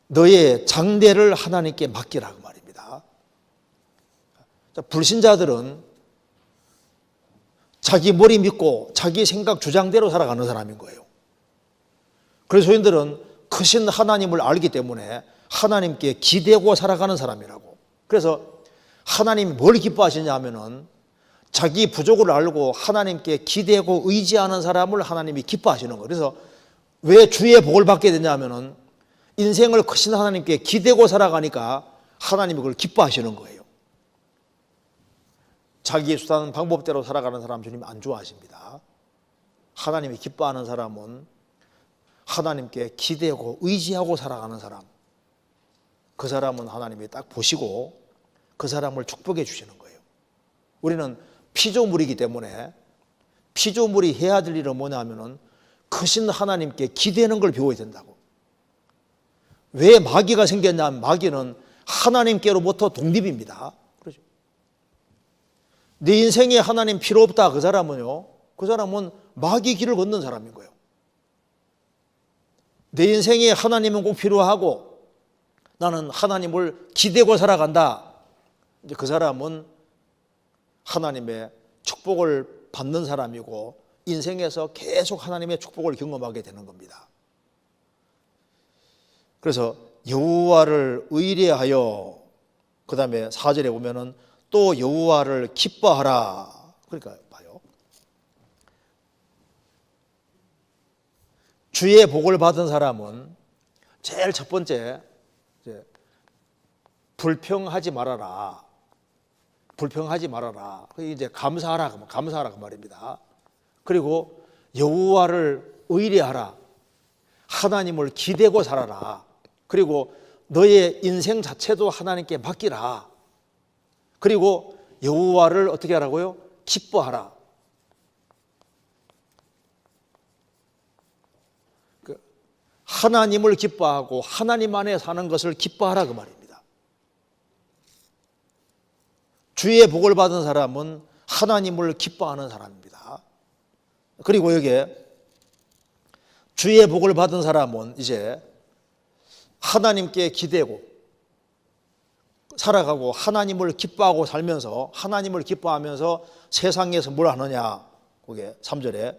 너의 장래를 하나님께 맡기라 그 말입니다. 불신자들은 자기 머리 믿고 자기 생각 주장대로 살아가는 사람인 거예요. 그리스도인들은 크신 하나님을 알기 때문에 하나님께 기대고 살아가는 사람이라고. 그래서 하나님이 뭘 기뻐하시냐 하면은 자기 부족을 알고 하나님께 기대고 의지하는 사람을 하나님이 기뻐하시는 거예요. 그래서 왜 주의 복을 받게 되냐 하면은 인생을 크신 하나님께 기대고 살아가니까 하나님이 그걸 기뻐하시는 거예요. 자기의 수단한 방법대로 살아가는 사람 주님 안 좋아하십니다. 하나님이 기뻐하는 사람은 하나님께 기대고 의지하고 살아가는 사람, 그 사람은 하나님이 딱 보시고 그 사람을 축복해 주시는 거예요. 우리는 피조물이기 때문에 피조물이 해야 될 일은 뭐냐 하면은 크신 하나님께 기대는 걸 배워야 된다고. 왜 마귀가 생겼냐 하면 마귀는 하나님께로부터 독립입니다. 그렇죠? 내 인생에 하나님 필요 없다 그 사람은요, 그 사람은 마귀 길을 걷는 사람인 거예요. 내 인생에 하나님은 꼭 필요하고 나는 하나님을 기대고 살아간다. 이제 그 사람은 하나님의 축복을 받는 사람이고 인생에서 계속 하나님의 축복을 경험하게 되는 겁니다. 그래서 여호와를 의뢰하여, 그 다음에 4절에 보면은 또 여호와를 기뻐하라. 그러니까 봐요. 주의 복을 받은 사람은 제일 첫 번째 불평하지 말아라. 불평하지 말아라. 이제 감사하라 그 말입니다. 그리고 여호와를 의뢰하라. 하나님을 기대고 살아라. 그리고 너의 인생 자체도 하나님께 맡기라. 그리고 여호와를 어떻게 하라고요? 기뻐하라. 하나님을 기뻐하고 하나님 안에 사는 것을 기뻐하라 그 말입니다. 주의 복을 받은 사람은 하나님을 기뻐하는 사람입니다. 그리고 여기에 주의 복을 받은 사람은 이제 하나님께 기대고 살아가고 하나님을 기뻐하고 살면서, 하나님을 기뻐하면서 세상에서 뭘 하느냐, 그게 3절에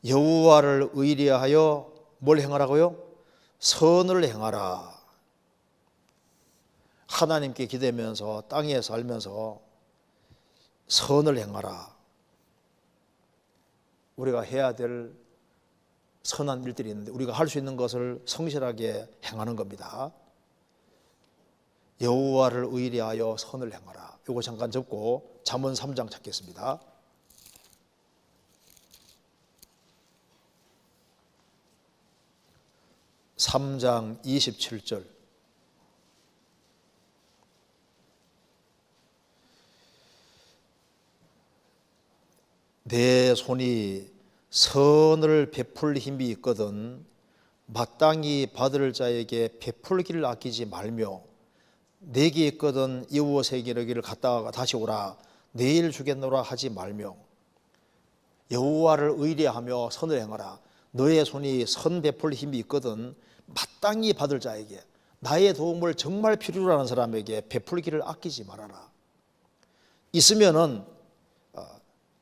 여호와를 의뢰하여 뭘 행하라고요? 선을 행하라. 하나님께 기대면서 땅에 살면서 선을 행하라. 우리가 해야 될 선한 일들이 있는데 우리가 할 수 있는 것을 성실하게 행하는 겁니다. 여호와를 의뢰하여 선을 행하라. 이거 잠깐 접고 잠언 3장 찾겠습니다. (3장) 27절. 내 손이 선을 베풀 힘이 있거든 마땅히 받을 자에게 베풀기를 아끼지 말며, 내게 있거든 이웃에게 이르기를 갔다가 다시 오라, 내일 주겠노라 하지 말며, 여호와를 의뢰하며 선을 행하라. 너의 손이 선 베풀 힘이 있거든 마땅히 받을 자에게, 나의 도움을 정말 필요로 하는 사람에게 베풀기를 아끼지 말아라. 있으면은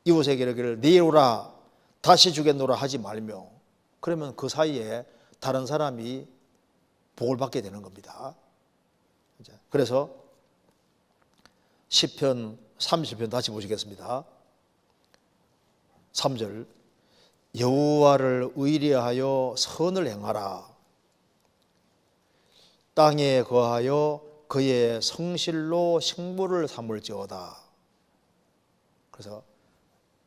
이웃에게 이르기를 내일 오라 다시 주겠노라 하지 말며, 그러면 그 사이에 다른 사람이 복을 받게 되는 겁니다. 그래서 시편 30편 다시 보시겠습니다. 3절, 여호와를 의뢰하여 선을 행하라. 땅에 거하여 그의 성실로 식물을 삼을지어다. 그래서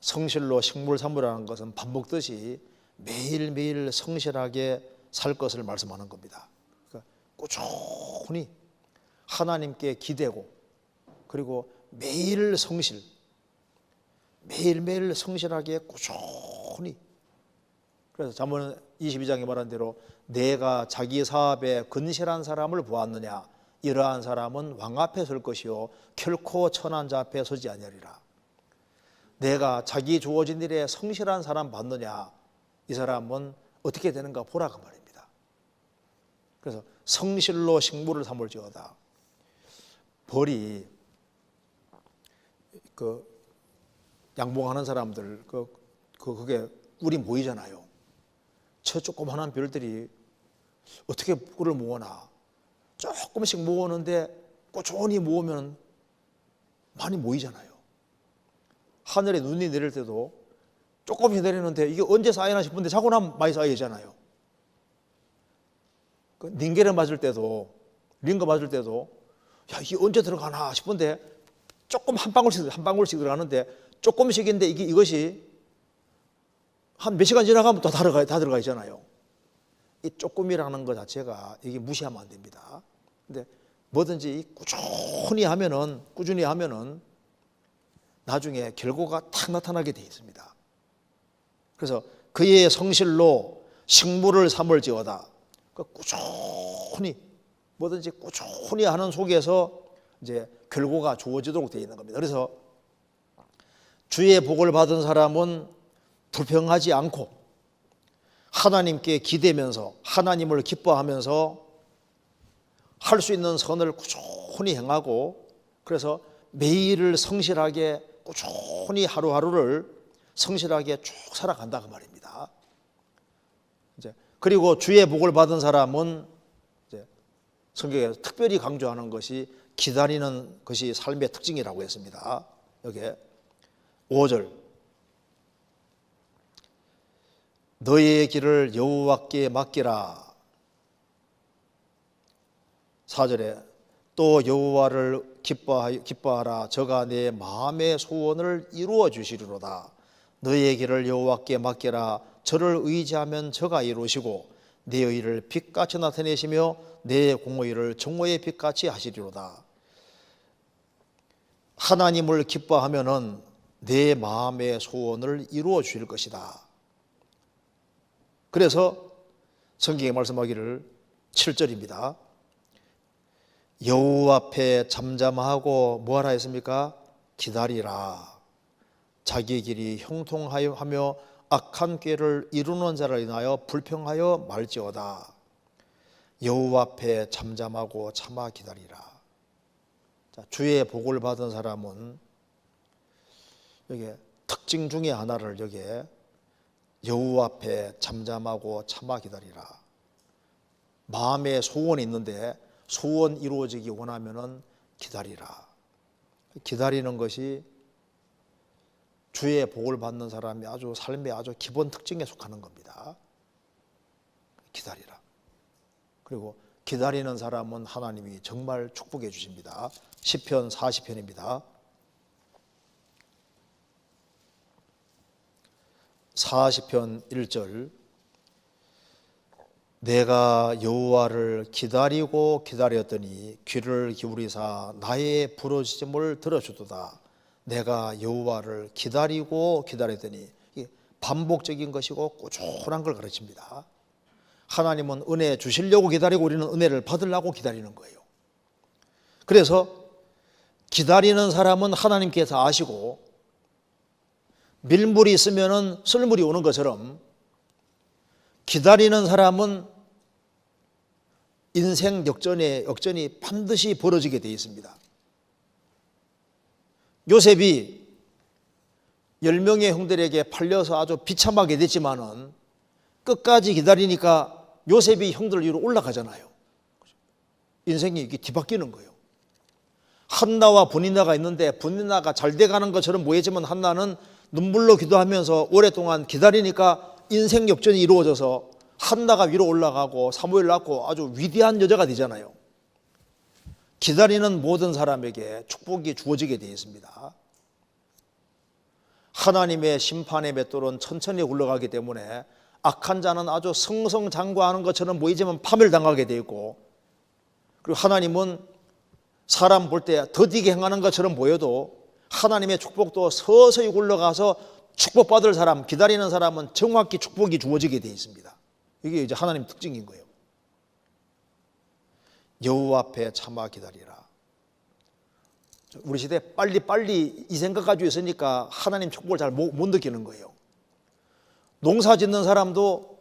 성실로 식물 삼으라는 것은 밥 먹듯이 매일매일 성실하게 살 것을 말씀하는 겁니다. 그러니까 꾸준히 하나님께 기대고, 그리고 매일매일 성실하게 꾸준히. 그래서 잠언 22장에 말한 대로 내가 자기 사업에 근실한 사람을 보았느냐, 이러한 사람은 왕 앞에 설 것이요 결코 천한 자 앞에 서지 아니하리라. 내가 자기 주어진 일에 성실한 사람 봤느냐, 이 사람은 어떻게 되는가 보라 그 말입니다. 그래서 성실로 식물을 삼을지어다. 벌이 양봉하는 사람들 그게 꿀이 모이잖아요. 저 조그만한 별들이 어떻게 꿀을 모으나, 조금씩 모으는데 꾸준히 모으면 많이 모이잖아요. 하늘에 눈이 내릴 때도 조금씩 내리는데 이게 언제 쌓이나 싶은데 자고 나면 많이 쌓이잖아요. 링거 맞을 때도 야, 이게 언제 들어가나 싶은데 조금 한 방울씩 들어가는데, 조금씩인데 이것이 한 몇 시간 지나가면 또 다 들어가 있잖아요. 이 조금이라는 것 자체가 이게 무시하면 안 됩니다. 근데 뭐든지 꾸준히 하면은 나중에 결과가 탁 나타나게 돼 있습니다. 그래서 그의 성실로 식물을 삼을지어다. 뭐든지 꾸준히 하는 속에서 이제 결과가 주어지도록 되어 있는 겁니다. 그래서 주의 복을 받은 사람은 불평하지 않고 하나님께 기대면서 하나님을 기뻐하면서 할 수 있는 선을 꾸준히 행하고, 그래서 매일을 성실하게 꾸준히 하루하루를 성실하게 쭉 살아간다 그 말입니다. 그리고 주의 복을 받은 사람은 성경에서 특별히 강조하는 것이 기다리는 것이 삶의 특징이라고 했습니다. 여기 5절, 너의 길을 여호와께 맡기라. 4절에 또 여호와를 기뻐하라. 저가 내 마음의 소원을 이루어 주시리로다. 너의 길을 여호와께 맡기라. 저를 의지하면 저가 이루시고 내 의를 빛같이 나타내시며 내 공의를 정오의 빛같이 하시리로다. 하나님을 기뻐하면은 내 마음의 소원을 이루어 주실 것이다. 그래서 성경에 말씀하기를 7절입니다. 여호와 앞에 잠잠하고 뭐하라 했습니까? 기다리라. 자기 길이 형통하며 악한 꾀를 이루는 자를 인하여 불평하여 말지어다. 여호와 앞에 잠잠하고 참아 기다리라. 자, 주의 복을 받은 사람은 여기 특징 중에 하나를 여기에 여호와 앞에 잠잠하고 참아 기다리라. 마음에 소원이 있는데 소원 이루어지기 원하면은 기다리라. 기다리는 것이 주의 복을 받는 사람이 아주 삶의 아주 기본 특징에 속하는 겁니다. 기다리라. 그리고 기다리는 사람은 하나님이 정말 축복해 주십니다. 시편 40편입니다. 40편 1절, 내가 여호와를 기다리고 기다렸더니 귀를 기울이사 나의 부르짖음을 들어주도다. 내가 여호와를 기다리고 기다렸더니, 반복적인 것이고 꾸준한 걸 가르칩니다. 하나님은 은혜 주시려고 기다리고 우리는 은혜를 받으려고 기다리는 거예요. 그래서 기다리는 사람은 하나님께서 아시고, 밀물이 있으면 썰물이 오는 것처럼 기다리는 사람은 인생 역전이 반드시 벌어지게 되어 있습니다. 요셉이 10명의 형들에게 팔려서 아주 비참하게 됐지만은 끝까지 기다리니까 요셉이 형들 위로 올라가잖아요. 인생이 이게 뒤바뀌는 거예요. 한나와 브니나가 있는데 브니나가 잘 돼가는 것처럼 보이지만 한나는 눈물로 기도하면서 오랫동안 기다리니까 인생 역전이 이루어져서 한나가 위로 올라가고 사무엘 낳고 아주 위대한 여자가 되잖아요. 기다리는 모든 사람에게 축복이 주어지게 되어 있습니다. 하나님의 심판의 맷돌은 천천히 굴러가기 때문에 악한 자는 아주 승승장구하는 것처럼 보이지만 파멸당하게 되어 있고, 그리고 하나님은 사람 볼 때 더디게 행하는 것처럼 보여도 하나님의 축복도 서서히 굴러가서 축복받을 사람, 기다리는 사람은 정확히 축복이 주어지게 되어 있습니다. 이게 이제 하나님 특징인 거예요. 여호와 앞에 참아 기다리라. 우리 시대 빨리 이 생각 가지고 있으니까 하나님 축복을 잘 못 느끼는 거예요. 농사 짓는 사람도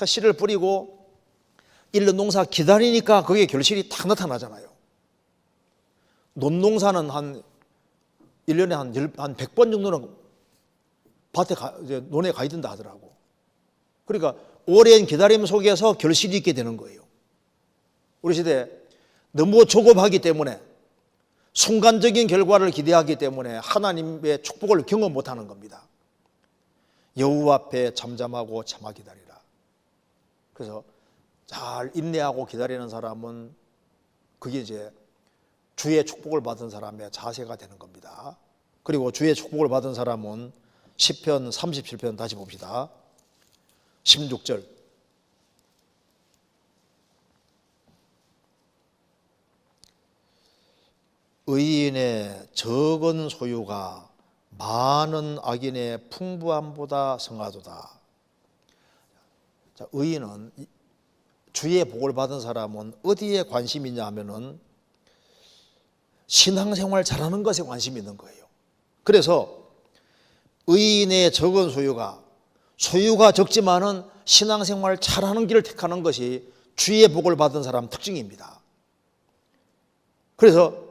씨를 뿌리고 1년 농사 기다리니까 거기에 결실이 딱 나타나잖아요. 논농사는 한 1년에 한 100번 정도는 밭에 논에 가 있던다 하더라고. 그러니까 오랜 기다림 속에서 결실이 있게 되는 거예요. 우리 시대 너무 조급하기 때문에, 순간적인 결과를 기대하기 때문에 하나님의 축복을 경험 못하는 겁니다. 여호와 앞에 잠잠하고 참아 기다리라. 그래서 잘 인내하고 기다리는 사람은 그게 이제 주의 축복을 받은 사람의 자세가 되는 겁니다. 그리고 주의 축복을 받은 사람은 시편 37편 다시 봅시다. 16절. 의인의 적은 소유가 많은 악인의 풍부함보다 성하도다. 자, 의인은, 주의 복을 받은 사람은 어디에 관심이 있냐 하면은 신앙생활 잘하는 것에 관심이 있는 거예요. 그래서 의인의 적은 소유가 적지만은 신앙생활 잘하는 길을 택하는 것이 주의 복을 받은 사람 특징입니다. 그래서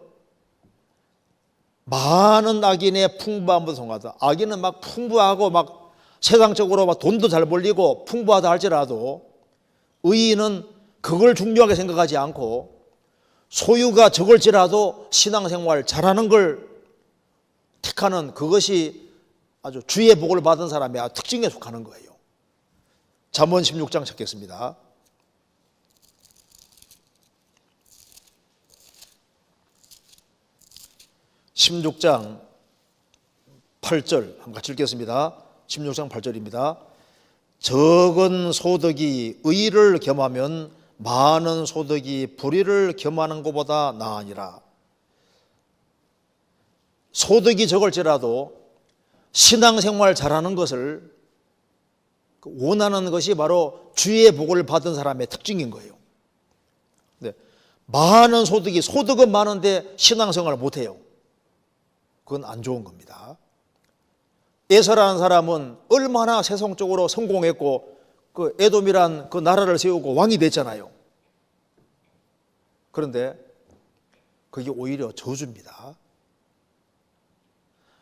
많은 악인의 풍부함보다 성하다. 악인은 막 풍부하고 막 세상적으로 막 돈도 잘 벌리고 풍부하다 할지라도 의인은 그걸 중요하게 생각하지 않고 소유가 적을지라도 신앙생활 잘하는 걸 택하는, 그것이 아주 주의 복을 받은 사람의 특징에 속하는 거예요. 잠언 16장 찾겠습니다. (16장 8절) 한번 같이 읽겠습니다. 16장 8절입니다. 적은 소득이 의를 겸하면 많은 소득이 불의를 겸하는 것보다 나으니라. 소득이 적을지라도 신앙생활 잘하는 것을 원하는 것이 바로 주의 복을 받은 사람의 특징인 거예요. 많은 소득은 많은데 신앙생활을 못해요. 그건 안 좋은 겁니다. 에서라는 사람은 얼마나 세상적으로 성공했고 그 에돔이란 그 나라를 세우고 왕이 됐잖아요. 그런데 그게 오히려 저주입니다.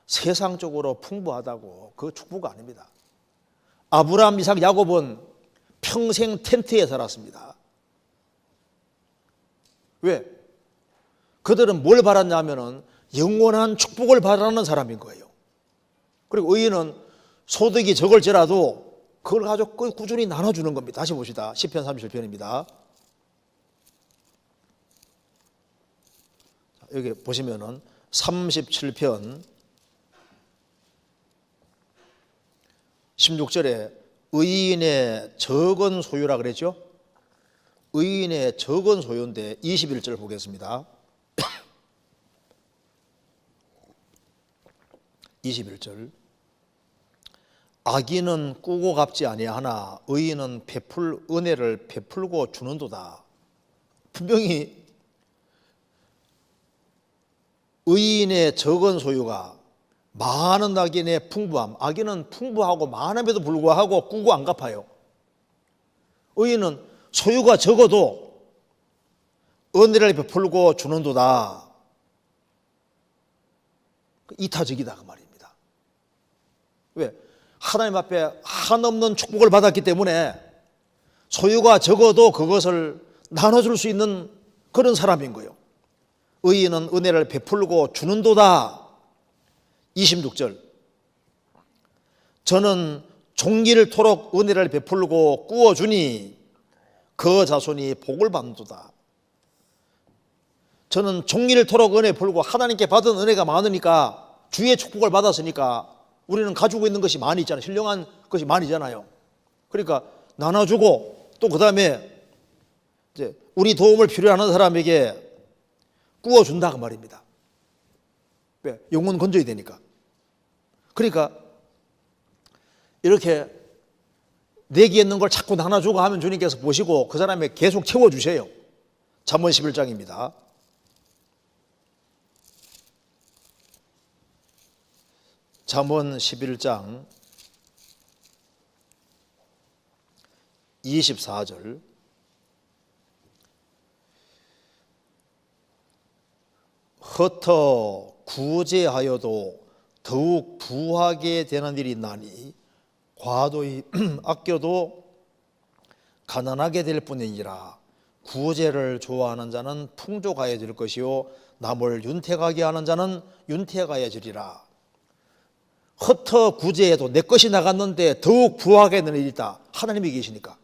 세상적으로 풍부하다고 그 축복이 아닙니다. 아브라함, 이삭, 야곱은 평생 텐트에 살았습니다. 왜? 그들은 뭘 바랐냐면은 영원한 축복을 바라는 사람인 거예요. 그리고 의인은 소득이 적을지라도 그걸 가지고 꾸준히 나눠주는 겁니다. 다시 봅시다. 시편 37편입니다. 여기 보시면은 37편 16절에 의인의 적은 소유라 그랬죠? 의인의 적은 소유인데 21절 보겠습니다. 21절. 악인은 꾸고 갚지 아니하나 의인은 은혜를 베풀고 주는도다. 분명히 의인의 적은 소유가 많은 악인의 풍부함, 악인은 풍부하고 많음에도 불구하고 꾸고 안 갚아요. 의인은 소유가 적어도 은혜를 베풀고 주는도다. 이타적이다 그 말입니다. 왜? 하나님 앞에 한없는 축복을 받았기 때문에 소유가 적어도 그것을 나눠줄 수 있는 그런 사람인 거예요. 의인은 은혜를 베풀고 주는도다. 26절, 저는 종기를 토록 은혜를 베풀고 꾸어주니 그 자손이 복을 받는도다. 저는 종기를 토록 은혜 베풀고 하나님께 받은 은혜가 많으니까, 주의 축복을 받았으니까 우리는 가지고 있는 것이 많이 있잖아요. 신령한 것이 많이 있잖아요. 그러니까 나눠주고, 또 그 다음에 이제 우리 도움을 필요하는 사람에게 꾸어준다 그 말입니다. 왜? 영혼 건져야 되니까. 그러니까 이렇게 내게 있는 걸 자꾸 나눠주고 하면 주님께서 보시고 그 사람에 계속 채워주세요. 잠언 11장입니다. 잠언 11장 24절, 흩어 구제하여도 더욱 부하게 되는 일이 있나니 과도히 아껴도 가난하게 될 뿐이니라. 구제를 좋아하는 자는 풍족하여질 것이요 남을 윤택하게 하는 자는 윤택하여지리라. 흩어 구제해도 내 것이 나갔는데 더욱 부하게 되는 일이 있다. 하나님이 계시니까.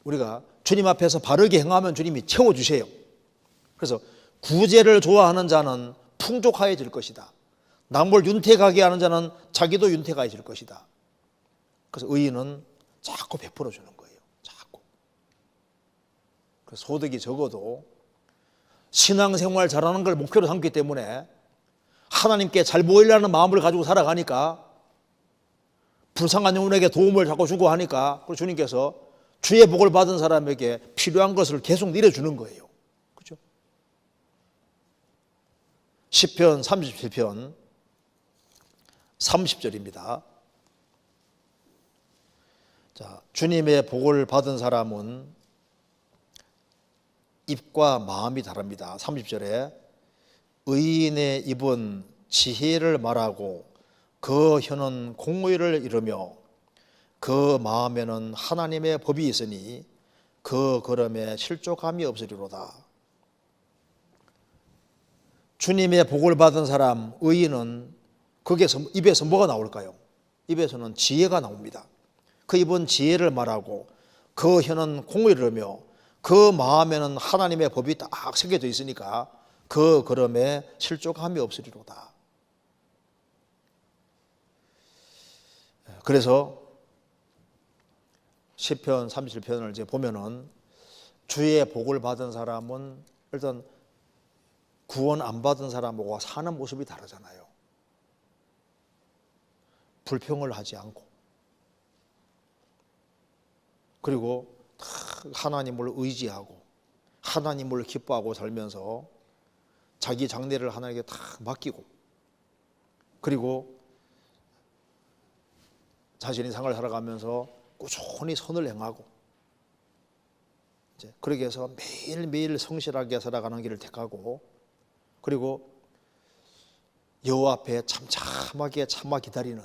우리가 주님 앞에서 바르게 행하면 주님이 채워주세요. 그래서 구제를 좋아하는 자는 풍족하여질 것이다. 남을 윤택하게 하는 자는 자기도 윤택하여질 것이다. 그래서 의인은 자꾸 베풀어 주는 거예요. 자꾸. 그래서 소득이 적어도 신앙생활 잘하는 걸 목표로 삼기 때문에 하나님께 잘 보이려는 마음을 가지고 살아가니까 불쌍한 영혼에게 도움을 자꾸 주고 하니까 주님께서 주의 복을 받은 사람에게 필요한 것을 계속 내려주는 거예요. 그렇죠? 시편 37편 30절입니다. 자, 주님의 복을 받은 사람은 입과 마음이 다릅니다. 30절에 의인의 입은 지혜를 말하고 그 혀는 공의를 이루며 그 마음에는 하나님의 법이 있으니 그 걸음에 실족함이 없으리로다. 주님의 복을 받은 사람 의인은 거기에서 입에서 뭐가 나올까요? 입에서는 지혜가 나옵니다. 그 입은 지혜를 말하고 그 혀는 공의를 이루며 그 마음에는 하나님의 법이 딱 새겨져 있으니까 그 걸음에 실족함이 없으리로다. 그래서 시편 37편을 이제 보면은 주의 복을 받은 사람은 일단 구원 안 받은 사람하고 사는 모습이 다르잖아요. 불평을 하지 않고, 그리고 하나님을 의지하고 하나님을 기뻐하고 살면서 자기 장래를 하나님께 다 맡기고, 그리고 자신이 생활을 살아가면서 꾸준히 선을 행하고, 이제 그렇게 해서 매일매일 성실하게 살아가는 길을 택하고, 그리고 여호와 앞에 참참하게 참아 기다리는,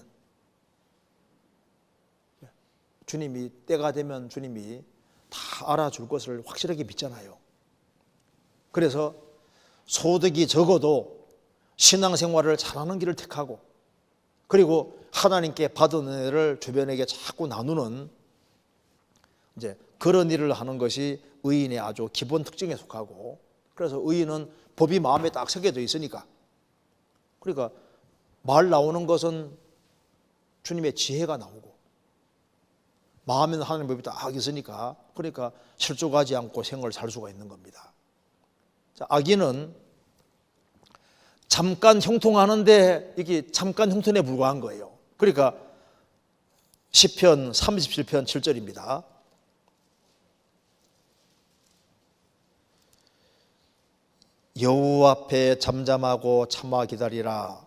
주님이 때가 되면 주님이 다 알아줄 것을 확실하게 믿잖아요. 그래서 소득이 적어도 신앙생활을 잘하는 길을 택하고, 그리고 하나님께 받은 은혜를 주변에게 자꾸 나누는 이제 그런 일을 하는 것이 의인의 아주 기본 특징에 속하고, 그래서 의인은 법이 마음에 딱 새겨져 있으니까, 그러니까 말 나오는 것은 주님의 지혜가 나오고 마음에는 하나님의 법이 딱 있으니까, 그러니까 실족하지 않고 생을 살 수가 있는 겁니다. 자, 악인은 잠깐 형통하는데 이게 잠깐 형통에 불과한 거예요. 그러니까 시편 37편 7절입니다. 여호와 앞에 잠잠하고 참아 기다리라.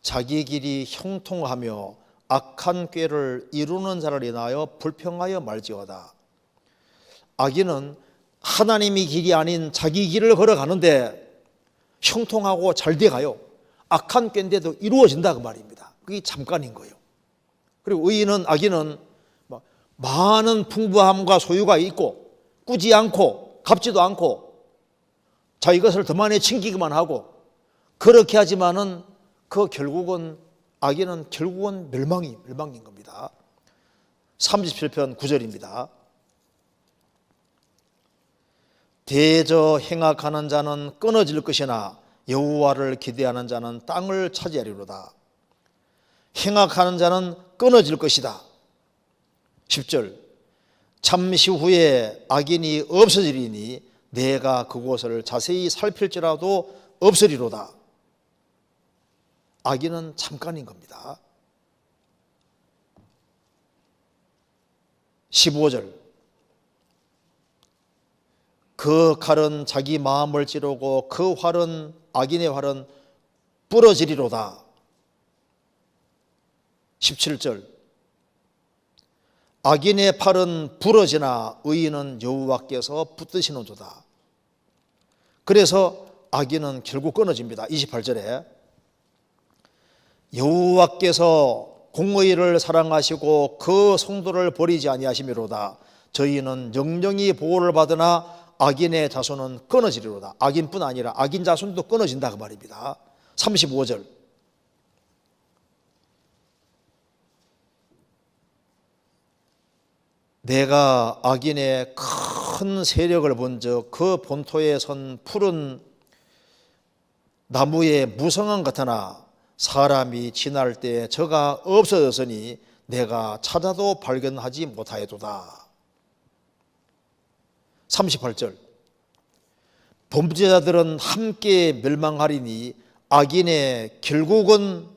자기 길이 형통하며 악한 꾀를 이루는 자를 인하여 불평하여 말지어다. 악인은 하나님의 길이 아닌 자기 길을 걸어가는데 형통하고 잘 돼가요. 악한 꾀인데도 이루어진다 그 말입니다. 그게 잠깐인 거예요. 그리고 의인은, 악인은 많은 풍부함과 소유가 있고 꾸지 않고 갚지도 않고 자기 것을 더 많이 챙기기만 하고 그렇게 하지만은 그 결국은, 악인은 결국은 멸망인 겁니다. 37편 9절입니다. 대저 행악하는 자는 끊어질 것이나 여호와를 기대하는 자는 땅을 차지하리로다. 행악하는 자는 끊어질 것이다. 10절 잠시 후에 악인이 없어지리니 내가 그곳을 자세히 살필지라도 없으리로다. 악인은 잠깐인 겁니다. 15절 그 칼은 자기 마음을 찌르고 그 활은, 악인의 활은 부러지리로다. 17절 악인의 팔은 부러지나 의인은 여호와께서 붙드시는도다. 그래서 악인은 결국 끊어집니다. 28절에 여호와께서 공의를 사랑하시고 그 성도를 버리지 아니하시미로다. 저희는 영영이 보호를 받으나 악인의 자손은 끊어지리로다. 악인뿐 아니라 악인 자손도 끊어진다 그 말입니다. 35절 내가 악인의 큰 세력을 본즉 그 본토에 선 푸른 나무의 무성한 같으나 사람이 지날 때 저가 없어졌으니 내가 찾아도 발견하지 못하였도다. 38절 범죄자들은 함께 멸망하리니 악인의 결국은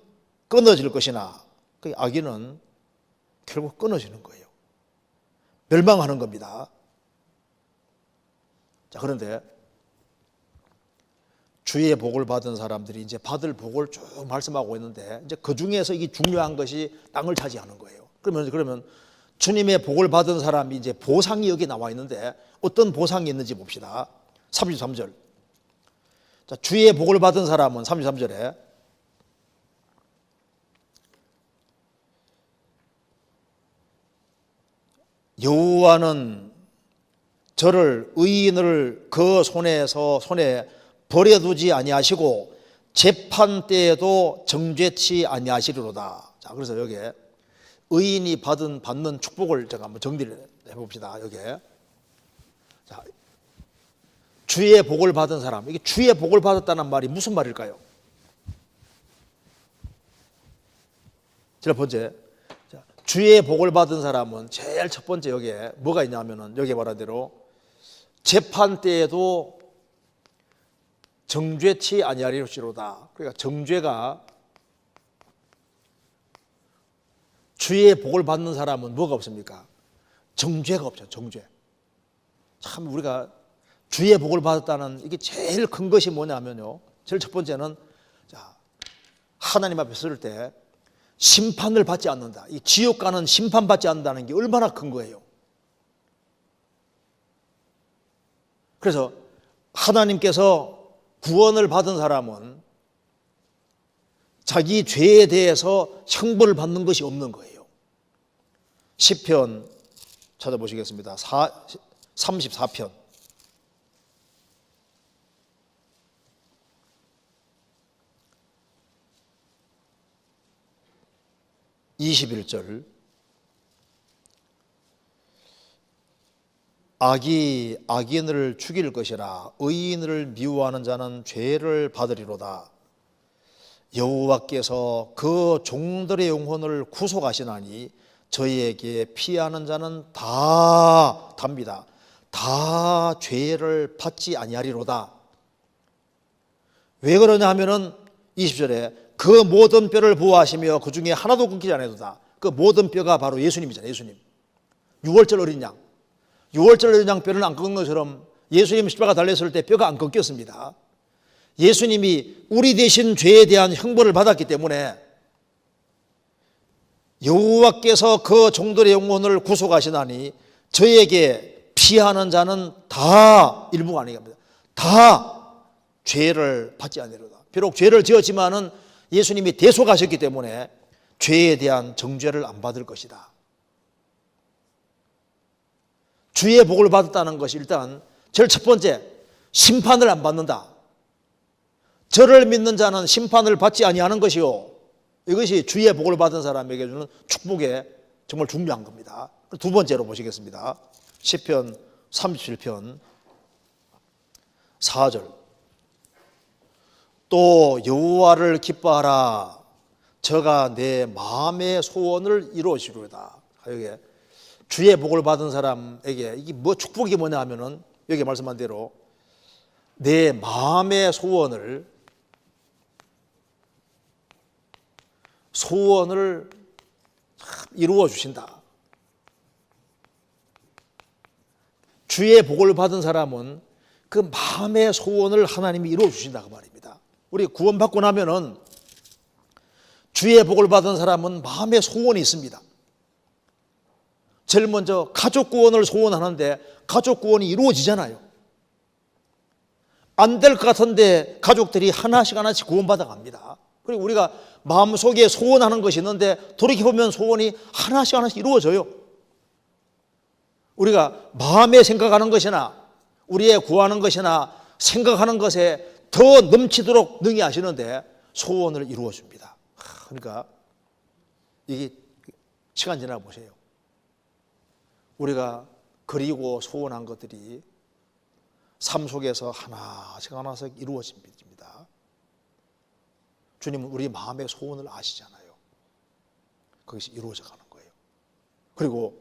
끊어질 것이나, 그 악인은 결국 끊어지는 거예요. 멸망하는 겁니다. 자, 그런데 주의 복을 받은 사람들이 이제 받을 복을 쭉 말씀하고 있는데, 이제 그 중에서 이게 중요한 것이 땅을 차지하는 거예요. 그러면 주님의 복을 받은 사람이 이제 보상이 여기 나와 있는데 어떤 보상이 있는지 봅시다. 33절. 자, 주의 복을 받은 사람은 33절에 여호와는 저를, 의인을 그 손에 버려두지 아니하시고 재판 때에도 정죄치 아니하시리로다. 자, 그래서 여기에 의인이 받는 축복을 제가 한번 정리를 해봅시다. 여기에 자, 주의 복을 받은 사람, 이게 주의 복을 받았다는 말이 무슨 말일까요? 제일 번째, 주의 복을 받은 사람은 제일 첫 번째 여기에 뭐가 있냐면은 여기에 말한 대로 재판 때에도 정죄치 아니하리로다. 그러니까 정죄가, 주의 복을 받는 사람은 뭐가 없습니까? 정죄가 없죠. 정죄. 참 우리가 주의 복을 받았다는 이게 제일 큰 것이 뭐냐면요, 제일 첫 번째는 하나님 앞에 설 때 심판을 받지 않는다. 이 지옥 가는 심판받지 않는다는 게 얼마나 큰 거예요. 그래서 하나님께서 구원을 받은 사람은 자기 죄에 대해서 형벌을 받는 것이 없는 거예요. 시편 찾아보시겠습니다. 34편 21절 악이 악인을 죽일 것이라 의인을 미워하는 자는 죄를 받으리로다. 여호와께서 그 종들의 영혼을 구속하시나니 저희에게 피하는 자는 다 답니다. 다 죄를 받지 아니하리로다. 왜 그러냐 하면은 20절에 그 모든 뼈를 보호하시며 그 중에 하나도 끊기지 않아도다. 그 모든 뼈가 바로 예수님이잖아요. 예수님. 6월절 어린 양. 6월절 어린 양 뼈를 안 끊은 것처럼 예수님 십자가 달렸을 때 뼈가 안 끊겼습니다. 예수님이 우리 대신 죄에 대한 형벌을 받았기 때문에 여호와께서 그 종들의 영혼을 구속하시나니 저에게 피하는 자는 다 일부가 아니랍니다. 다 죄를 받지 아니하리로다. 비록 죄를 지었지만은 예수님이 대속하셨기 때문에 죄에 대한 정죄를 안 받을 것이다. 주의 복을 받았다는 것이 일단 제일 첫 번째, 심판을 안 받는다. 저를 믿는 자는 심판을 받지 아니하는 것이요, 이것이 주의 복을 받은 사람에게 주는 축복에 정말 중요한 겁니다. 두 번째로 보시겠습니다. 시편 37편 4절. 또 여호와를 기뻐하라. 저가 내 마음의 소원을 이루시리로다. 여기 주의 복을 받은 사람에게 이게 뭐 축복이 뭐냐 하면은 여기 말씀한 대로 내 마음의 소원을 이루어 주신다. 주의 복을 받은 사람은 그 마음의 소원을 하나님이 이루어 주신다 그 말입니다. 우리 구원받고 나면은 주의 복을 받은 사람은 마음의 소원이 있습니다. 제일 먼저 가족 구원을 소원하는데 가족 구원이 이루어지잖아요. 안 될 것 같은데 가족들이 하나씩 하나씩 구원받아 갑니다. 그리고 우리가 마음속에 소원하는 것이 있는데 돌이켜보면 소원이 하나씩 하나씩 이루어져요. 우리가 마음에 생각하는 것이나 우리의 구하는 것이나 생각하는 것에 더 넘치도록 능히 하시는데 소원을 이루어 줍니다. 그러니까 이게 시간 지나 보세요. 우리가 그리고 소원한 것들이 삶 속에서 하나씩 하나씩 이루어집니다. 주님은 우리 마음의 소원을 아시잖아요. 그것이 이루어져 가는 거예요. 그리고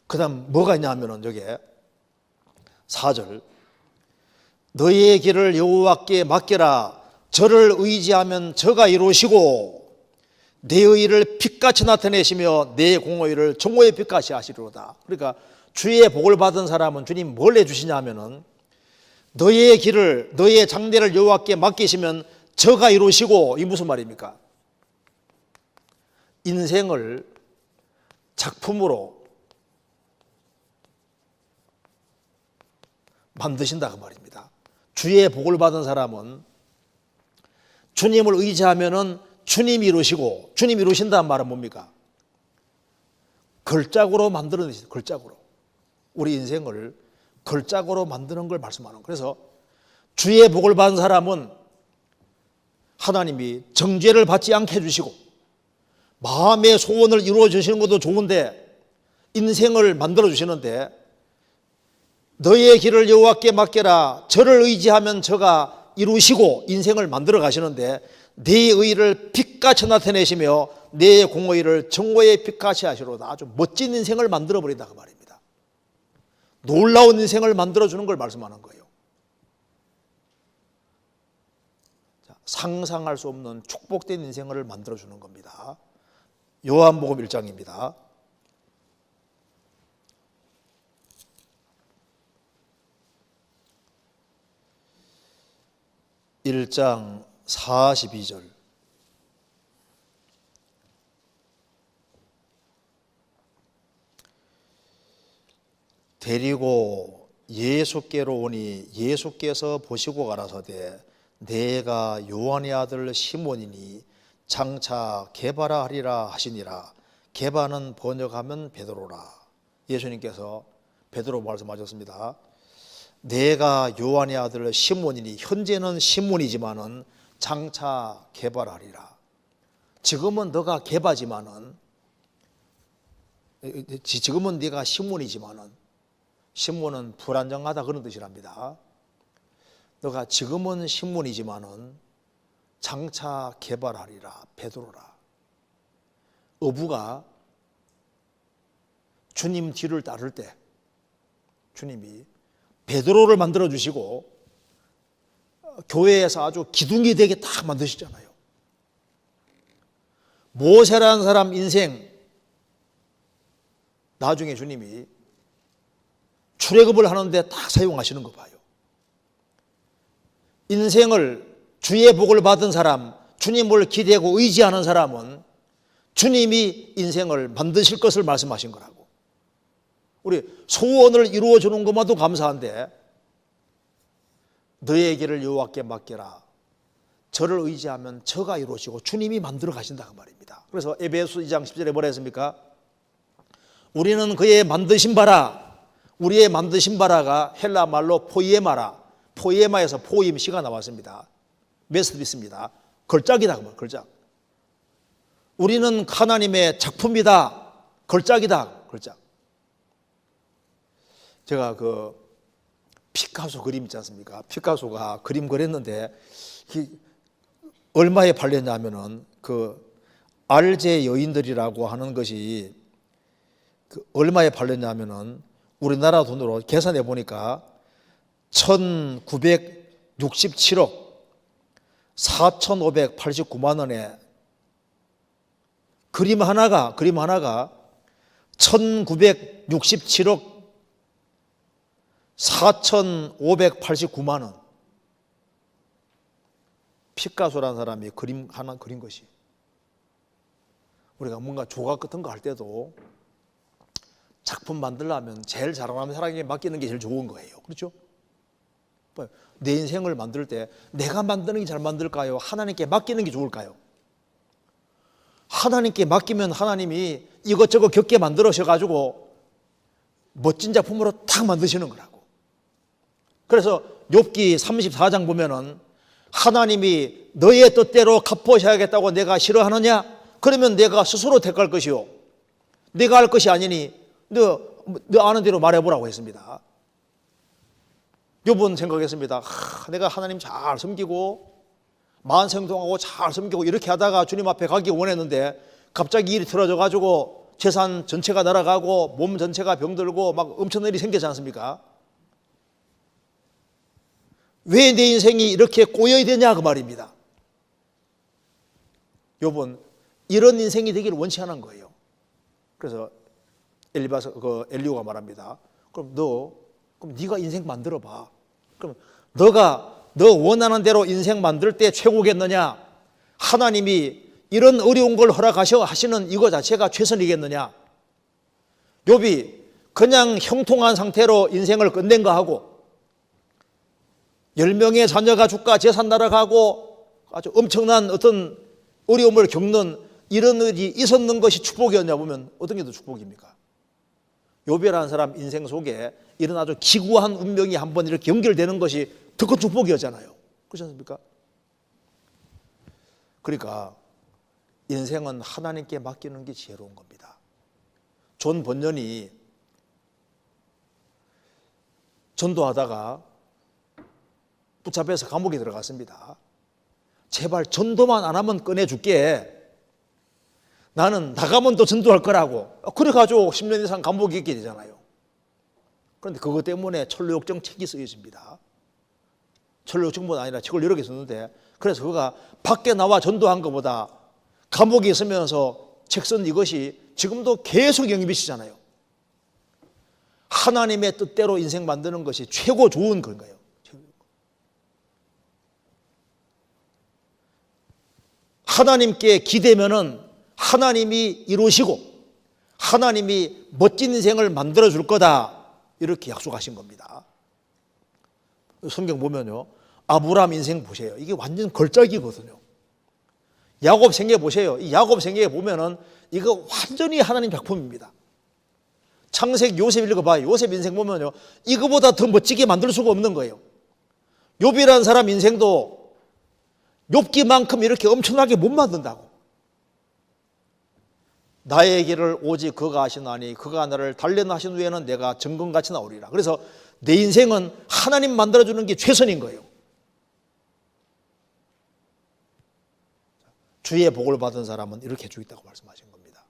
그 다음 뭐가 있냐 하면은 여기에 4절. 너희의 길을 여호와께 맡겨라. 저를 의지하면 저가 이루시고 내 의를 빛같이 나타내시며 내 공의를 정오의 빛같이 하시리로다. 그러니까 주의 복을 받은 사람은 주님 뭘 해주시냐 하면은 너희의 길을, 너희의 장래를 여호와께 맡기시면 저가 이루시고, 이 무슨 말입니까? 인생을 작품으로 만드신다 그 말입니다. 주의 복을 받은 사람은 주님을 의지하면은 주님이 이루시고, 주님이 이루신다는 말은 뭡니까? 걸작으로 만들어내시다. 걸작으로 우리 인생을 걸작으로 만드는 걸 말씀하는 거예요. 그래서 주의 복을 받은 사람은 하나님이 정죄를 받지 않게 해주시고 마음의 소원을 이루어 주시는 것도 좋은데 인생을 만들어 주시는데 너희의 길을 여호와께 맡겨라. 저를 의지하면 저가 이루시고 인생을 만들어 가시는데 네 의를 빛같이 나타내시며 내 공의를 정오의 빛같이 하시로다. 아주 멋진 인생을 만들어 버린다 그 말입니다. 놀라운 인생을 만들어 주는 걸 말씀하는 거예요. 상상할 수 없는 축복된 인생을 만들어 주는 겁니다. 요한복음 1장입니다. 1장 42절. 데리고 예수께로 오니 예수께서 보시고 가라사대 내가 요한의 아들 시몬이니 장차 게바라 하리라 하시니라. 게바는 번역하면 베드로라. 예수님께서 베드로 말씀하셨습니다. 내가 요한의 아들 시몬이니, 현재는 시몬이지만은 장차 게바라 하리라. 지금은 너가 게바지만은, 지금은 네가 시몬이지만은, 시몬은 불안정하다 그런 뜻이랍니다. 너가 지금은 시몬이지만은 장차 게바라리라. 베드로라. 어부가 주님 뒤를 따를 때 주님이 베드로를 만들어 주시고 교회에서 아주 기둥이 되게 딱 만드시잖아요. 모세라는 사람 인생 나중에 주님이 출애굽을 하는데 딱 사용하시는 거 봐요. 인생을 주의 복을 받은 사람, 주님을 기대하고 의지하는 사람은 주님이 인생을 만드실 것을 말씀하신 거라고. 우리 소원을 이루어 주는 것만도 감사한데 너의 길을 여호와께 맡겨라. 저를 의지하면 저가 이루어지고 주님이 만들어 가신다 그 말입니다. 그래서 에베소 2장 10절에 뭐라 했습니까? 우리는 그의 만드신 바라. 우리의 만드신 바라가 헬라 말로 포이에마라. 포이에마에서 포임시가 나왔습니다. 메스비스입니다. 걸작이다 그 말, 걸작. 우리는 하나님의 작품이다. 걸작이다. 걸작. 제가 그 피카소 그림 있지 않습니까? 피카소가 그림 그렸는데 얼마에 팔렸냐면은 그 알제 여인들이라고 하는 것이 그 얼마에 팔렸냐면은 우리나라 돈으로 계산해 보니까 1967억 4,589만 원에 그림 하나가 1967억 4,589만 원. 피카소라는 사람이 그림 하나 그린 것이. 우리가 뭔가 조각 같은 거 할 때도 작품 만들려면 제일 잘하는 사람에게 맡기는 게 제일 좋은 거예요. 그렇죠? 내 인생을 만들 때 내가 만드는 게 잘 만들까요? 하나님께 맡기는 게 좋을까요? 하나님께 맡기면 하나님이 이것저것 겪게 만들어셔가지고 멋진 작품으로 딱 만드시는 거라고. 그래서 욥기 34장 보면은 하나님이 너의 뜻대로 갚으셔야겠다고 내가 싫어하느냐? 그러면 내가 스스로 택할 것이요. 내가 할 것이 아니니 너 아는 대로 말해보라고 했습니다. 욥은 생각했습니다. 내가 하나님 잘 섬기고 만생동하고 잘 섬기고 이렇게 하다가 주님 앞에 가기 원했는데 갑자기 일이 틀어져 가지고 재산 전체가 날아가고 몸 전체가 병들고 막 엄청난 일이 생기지 않습니까? 왜 내 인생이 이렇게 꼬여야 되냐 그 말입니다. 욥은 이런 인생이 되기를 원치 않은 거예요. 그래서 엘리후가 말합니다. 그럼 네가 인생 만들어 봐. 그럼 너가 너 원하는 대로 인생 만들 때 최고겠느냐? 하나님이 이런 어려운 걸 허락하셔 하시는 이거 자체가 최선이겠느냐? 욥이 그냥 형통한 상태로 인생을 끝낸 거 하고 10명의 자녀가 죽가 재산 날아가고 아주 엄청난 어떤 어려움을 겪는 이런 일이 있었는 것이 축복이었냐 보면 어떤 게 더 축복입니까? 욥이라는 사람 인생 속에 이런 아주 기구한 운명이 한번 이렇게 연결되는 것이 더 큰 축복이었잖아요. 그렇지 않습니까? 그러니까 인생은 하나님께 맡기는 게 지혜로운 겁니다. 존 번연이 전도하다가 붙잡혀서 감옥에 들어갔습니다. 제발 전도만 안 하면 꺼내줄게. 나는 나가면 또 전도할 거라고. 그래가지고 10년 이상 감옥에 있게 되잖아요. 그런데 그것 때문에 철로역정 책이 쓰여집니다. 철로역정뿐 아니라 책을 여러 개 썼는데 그래서 그가 밖에 나와 전도한 것보다 감옥에 있으면서 책 쓴 이것이 지금도 계속 영입이시잖아요. 하나님의 뜻대로 인생 만드는 것이 최고 좋은 건가요? 하나님께 기대면은 하나님이 이루시고 하나님이 멋진 인생을 만들어 줄 거다 이렇게 약속하신 겁니다. 성경 보면요 아브라함 인생 보세요. 이게 완전 걸작이거든요. 야곱 생애 보세요. 이 야곱 생애 보면은 이거 완전히 하나님 작품입니다. 창세기 요셉 읽어봐요. 요셉 인생 보면요 이거보다 더 멋지게 만들 수가 없는 거예요. 욥이라는 사람 인생도 욥기만큼 이렇게 엄청나게 못 만든다고. 나의 길을 오직 그가 하시나니 그가 나를 단련하신 후에는 내가 정금같이 나오리라. 그래서 내 인생은 하나님 만들어주는 게 최선인 거예요. 주의 복을 받은 사람은 이렇게 해주고 있다고 말씀하신 겁니다.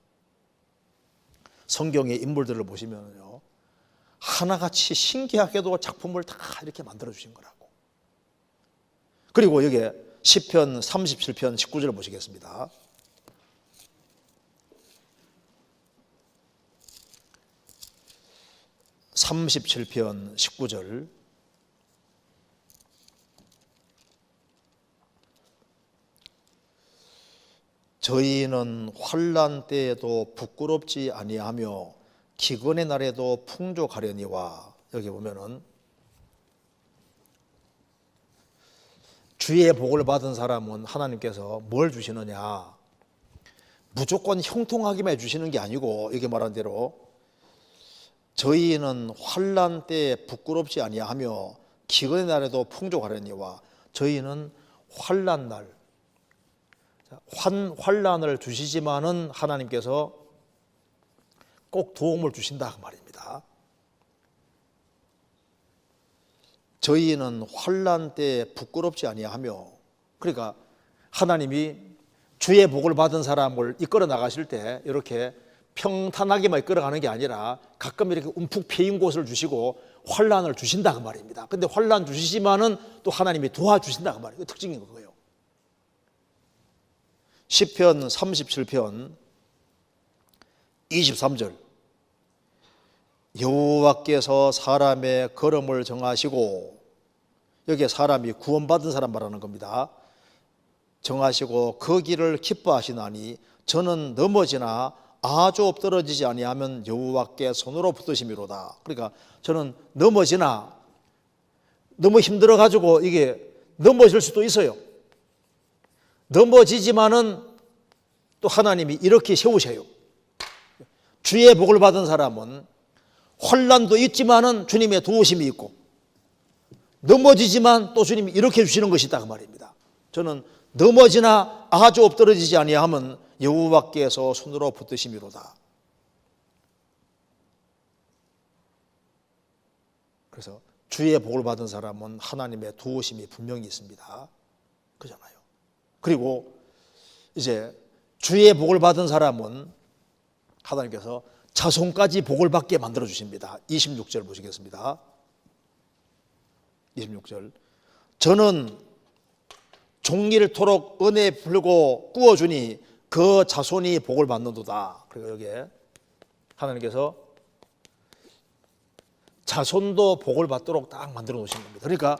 성경의 인물들을 보시면요 하나같이 신기하게도 작품을 다 이렇게 만들어주신 거라고. 그리고 여기에 시편 37편 19절 보시겠습니다. (37편) 19절 저희는 환난 때에도 부끄럽지 아니하며 기근의 날에도 풍족하려니와. 여기 보면은 주의 복을 받은 사람은 하나님께서 뭘 주시느냐, 무조건 형통하기만 해주시는 게 아니고, 여기 말한 대로 저희는 환난 때에 부끄럽지 아니하며 기근의 날에도 풍족하려니와. 저희는 환난 날, 환난을 주시지만은 하나님께서 꼭 도움을 주신다 그 말입니다. 저희는 환난 때에 부끄럽지 아니하며, 그러니까 하나님이 주의 복을 받은 사람을 이끌어 나가실 때 이렇게 평탄하게만 이끌어가는 게 아니라 가끔 이렇게 움푹 패인 곳을 주시고 환난을 주신다 그 말입니다. 근데 환난 주시지만은 또 하나님이 도와주신다 그 말이에요. 특징인 거예요. 시편 37편 23절, 여호와께서 사람의 걸음을 정하시고, 여기에 사람이 구원받은 사람 말하는 겁니다. 정하시고 그 길을 기뻐하시나니 저는 넘어지나 아주 엎드러지지 아니하면 여호와께 손으로 붙드심이로다. 그러니까 저는 넘어지나, 너무 힘들어 가지고 이게 넘어질 수도 있어요. 넘어지지만은 또 하나님이 이렇게 세우셔요. 주의 복을 받은 사람은 환난도 있지만은 주님의 도우심이 있고, 넘어지지만 또 주님이 이렇게 주시는 것이다 그 말입니다. 저는 넘어지나 아주 엎드러지지 아니하면 여호와께서 손으로 붙드심이로다. 그래서 주의 복을 받은 사람은 하나님의 도우심이 분명히 있습니다. 그잖아요. 그리고 이제 주의 복을 받은 사람은 하나님께서 자손까지 복을 받게 만들어 주십니다. 26절 보시겠습니다. 26절, 저는 종일토록 은혜 풀고 꾸어주니 그 자손이 복을 받는도다. 그리고 여기에 하나님께서 자손도 복을 받도록 딱 만들어 놓으신 겁니다. 그러니까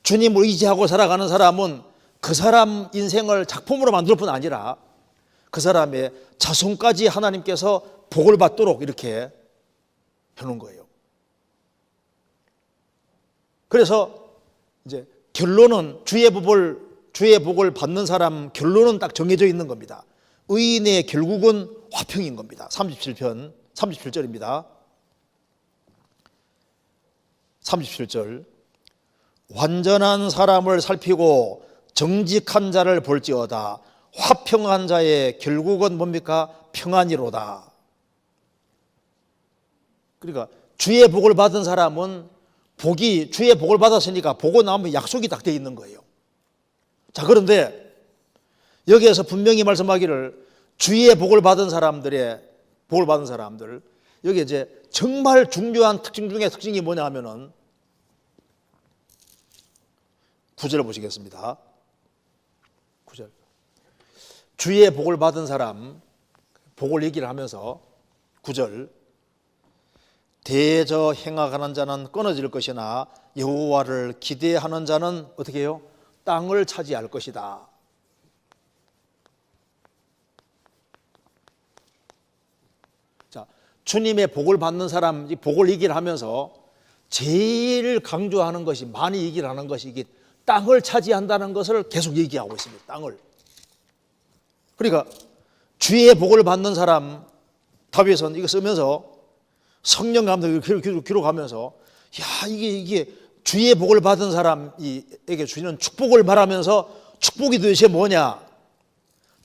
주님을 의지하고 살아가는 사람은 그 사람 인생을 작품으로 만들 뿐 아니라 그 사람의 자손까지 하나님께서 복을 받도록 이렇게 해놓은 거예요. 그래서 이제 결론은 주의 복을 받는 사람 결론은 딱 정해져 있는 겁니다. 의인의 결국은 화평인 겁니다. 37편 37절입니다. 37절, 완전한 사람을 살피고 정직한 자를 볼지어다. 화평한 자의 결국은 뭡니까? 평안이로다. 그러니까 주의 복을 받은 사람은 주의 복을 받았으니까 보고 나면 약속이 딱 되어 있는 거예요. 자, 그런데 여기에서 분명히 말씀하기를 주의 복을 받은 사람들, 여기 이제 정말 중요한 특징 중에 특징이 뭐냐 하면은 9절 보시겠습니다. 9절. 주의 복을 받은 사람, 복을 얘기를 하면서 9절, 대저 행하가는 자는 끊어질 것이나 여호와를 기대하는 자는 어떻게 해요? 땅을 차지할 것이다. 자, 주님의 복을 받는 사람, 이 복을 얘기를 하면서 제일 강조하는 것이, 많이 얘기를 하는 것이 이게 땅을 차지한다는 것을 계속 얘기하고 있습니다. 땅을. 그러니까 주의 복을 받는 사람, 다윗은 이거 쓰면서 성령 감독을 기록하면서, 야, 이게 주의 복을 받은 사람에게 주시는 축복을 말하면서 축복이 도대체 뭐냐?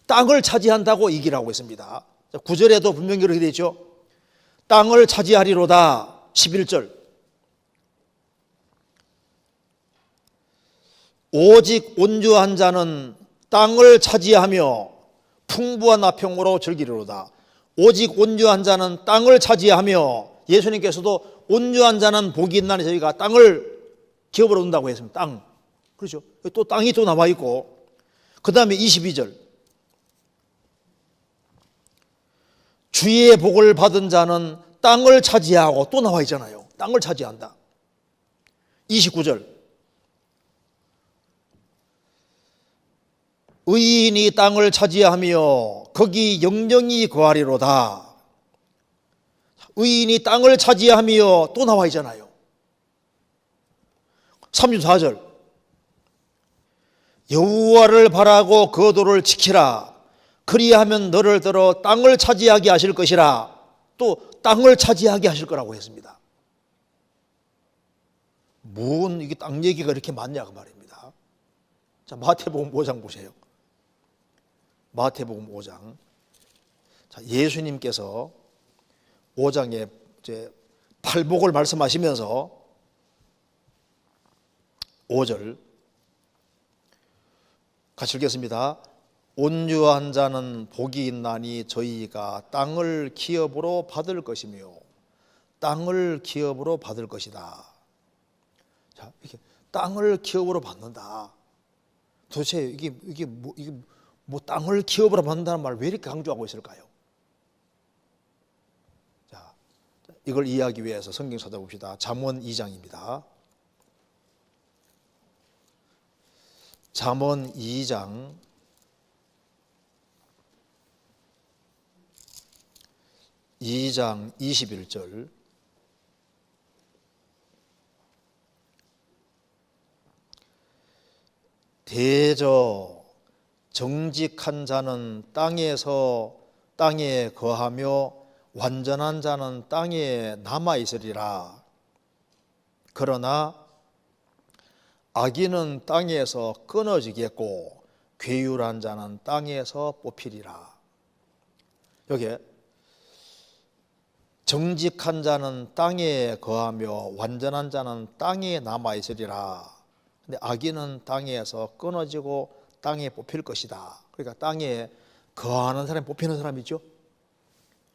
땅을 차지한다고 얘기를 하고 있습니다. 9절에도 분명히 그렇게 되어 있죠. 땅을 차지하리로다. 11절. 오직 온주한 자는 땅을 차지하며 풍부한 화평으로 즐기리로다. 오직 온주한 자는 땅을 차지하며, 예수님께서도 온주한 자는 복이 있나니 저희가 땅을 기업으로 얻는다고 했습니다. 땅. 그렇죠. 또 땅이 또 나와 있고, 그 다음에 22절. 주의 복을 받은 자는 땅을 차지하고, 또 나와 있잖아요. 땅을 차지한다. 29절. 의인이 땅을 차지하며 거기 영령이 거하리로다. 의인이 땅을 차지하며 또 나와 있잖아요. 34절 여호와를 바라고 그 도를 지키라. 그리하면 너를 들어 땅을 차지하게 하실 것이라. 또 땅을 차지하게 하실 거라고 했습니다. 뭔 이게 땅 얘기가 이렇게 많냐 그 말입니다. 자, 마태복음 5장 보세요. 마태복음 5장. 자, 예수님께서 5장에 이제 팔복을 말씀하시면서 5절 같이 읽겠습니다. 온유한 자는 복이 있나니 저희가 땅을 기업으로 받을 것이며 땅을 기업으로 받을 것이다. 자, 이렇게 땅을 기업으로 받는다. 도대체 이게 뭐 땅을 기업으로 받는다는 말을 왜 이렇게 강조하고 있을까요? 자, 이걸 이해하기 위해서 성경 찾아봅시다. 잠언 2장입니다. 잠언 2장 21절 대저 정직한 자는 땅에 거하며 완전한 자는 땅에 남아 있으리라. 그러나 악인은 땅에서 끊어지겠고 괴율한 자는 땅에서 뽑히리라. 여기에 정직한 자는 땅에 거하며 완전한 자는 땅에 남아 있으리라. 근데 악인은 땅에서 끊어지고 땅에 뽑힐 것이다. 그러니까 땅에 거하는 사람이 뽑히는 사람이죠.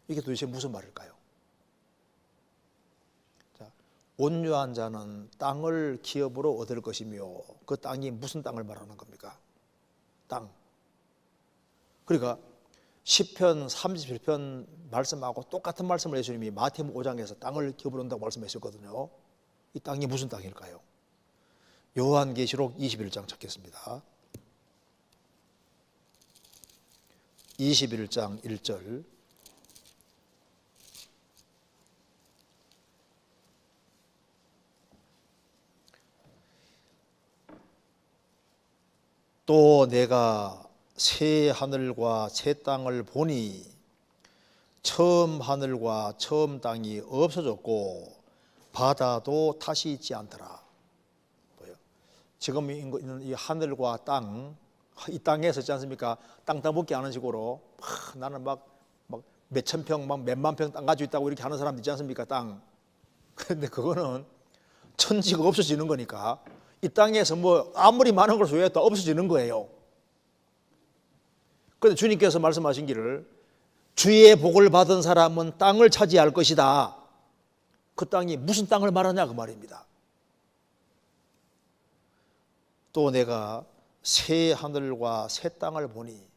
이게 도대체 무슨 말일까요? 자, 온유한 자는 땅을 기업으로 얻을 것이며 그 땅이 무슨 땅을 말하는 겁니까? 땅. 그러니까 시편 37편 말씀하고 똑같은 말씀을 예수님이 마태복음 5장에서 땅을 기업으로 얻는다고 말씀하셨거든요. 이 땅이 무슨 땅일까요? 요한계시록 21장 찾겠습니다. 21장 1절 또 내가 새 하늘과 새 땅을 보니 처음 하늘과 처음 땅이 없어졌고 바다도 다시 있지 않더라. 지금 있는 이 하늘과 땅, 이 땅에서 있지 않습니까? 땅 따먹기 하는 식으로 나는 막 몇천 평, 막 몇만 평 땅 가지고 있다고 이렇게 하는 사람 있지 않습니까? 땅. 그런데 그거는 천지가 없어지는 거니까 이 땅에서 뭐 아무리 많은 걸 소유해도 없어지는 거예요. 그런데 주님께서 말씀하신 길을 주의 복을 받은 사람은 땅을 차지할 것이다. 그 땅이 무슨 땅을 말하냐 그 말입니다. 또 내가 새 하늘과 새 땅을 보니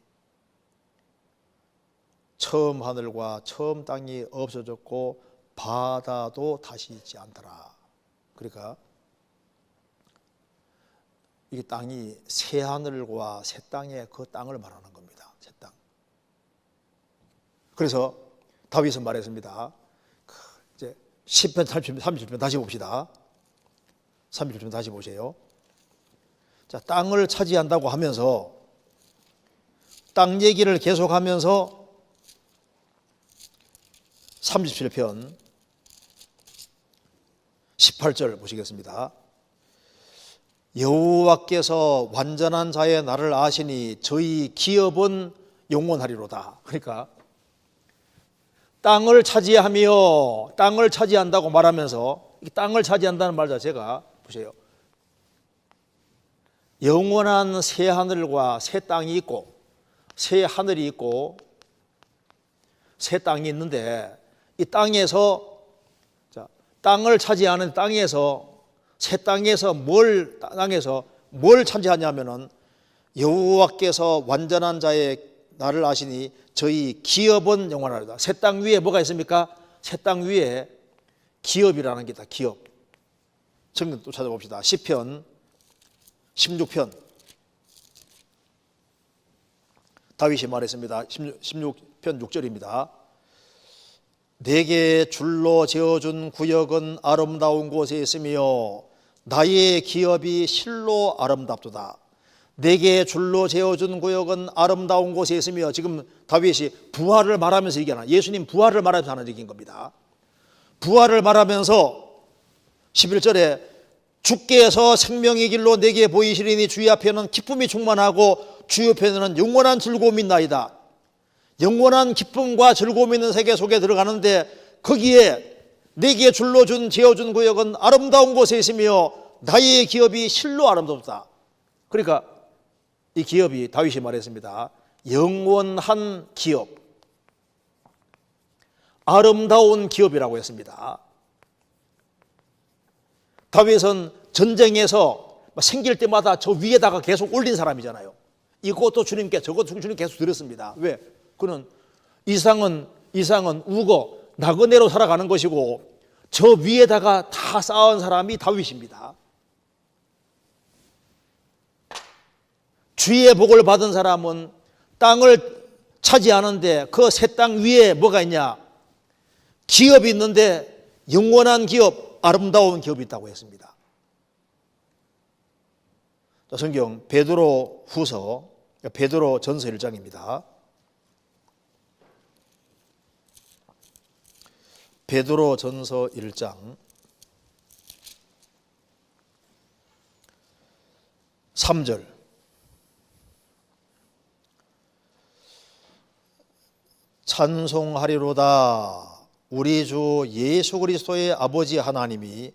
처음 하늘과 처음 땅이 없어졌고 바다도 다시 있지 않더라. 그러니까 이 땅이 새 하늘과 새 땅의 그 땅을 말하는 겁니다. 새 땅. 그래서 다윗은 말했습니다. 이제 시편 37편 다시 봅시다. 37편 다시 보세요. 자, 땅을 차지한다고 하면서 땅 얘기를 계속하면서 37편 18절 보시겠습니다. 여호와께서 완전한 자의 날을 아시니 저희 기업은 영원하리로다. 그러니까 땅을 차지하며 땅을 차지한다고 말하면서 이 땅을 차지한다는 말 자체가 보세요. 영원한 새 하늘과 새 땅이 있고 새 하늘이 있고 새 땅이 있는데 이 땅에서 땅을 차지하는 땅에서 새 땅에서 뭘 차지하냐면은 여호와께서 완전한 자의 나를 아시니 저희 기업은 영원하리다. 새 땅 위에 뭐가 있습니까? 새 땅 위에 기업이라는 게 있다. 기업. 성경 또 찾아봅시다. 시편 16편 다윗이 말했습니다. 16편 6절입니다. 내게 줄로 지어준 구역은 아름다운 곳에 있으며 나의 기업이 실로 아름답도다. 내게 줄로 지어준 구역은 아름다운 곳에 있으며, 지금 다윗이 부활을 말하면서 얘기하는, 예수님 부활을 말하면서 하는 얘기인 겁니다. 부활을 말하면서 11절에 주께서 생명의 길로 내게 보이시리니 주의 앞에는 기쁨이 충만하고 주 옆에는 영원한 즐거움이 있나이다. 영원한 기쁨과 즐거움이 있는 세계 속에 들어가는데, 거기에 내게 줄로 지어준 구역은 아름다운 곳에 있으며 나의 기업이 실로 아름답다. 그러니까 이 기업이, 다윗이 말했습니다, 영원한 기업, 아름다운 기업이라고 했습니다. 다윗은 전쟁에서 생길 때마다 저 위에다가 계속 올린 사람이잖아요. 이것도 주님께, 저것도 주님 계속 드렸습니다. 왜? 그는 이상은 우거 나그네로 살아가는 것이고 저 위에다가 다 쌓은 사람이 다윗입니다. 주의 복을 받은 사람은 땅을 차지하는데 그 새 땅 위에 뭐가 있냐? 기업이 있는데 영원한 기업, 아름다운 기업이 있다고 했습니다. 성경 베드로 후서, 베드로 전서 1장입니다. 베드로 전서 1장 3절. 찬송하리로다. 우리 주 예수 그리스도의 아버지 하나님이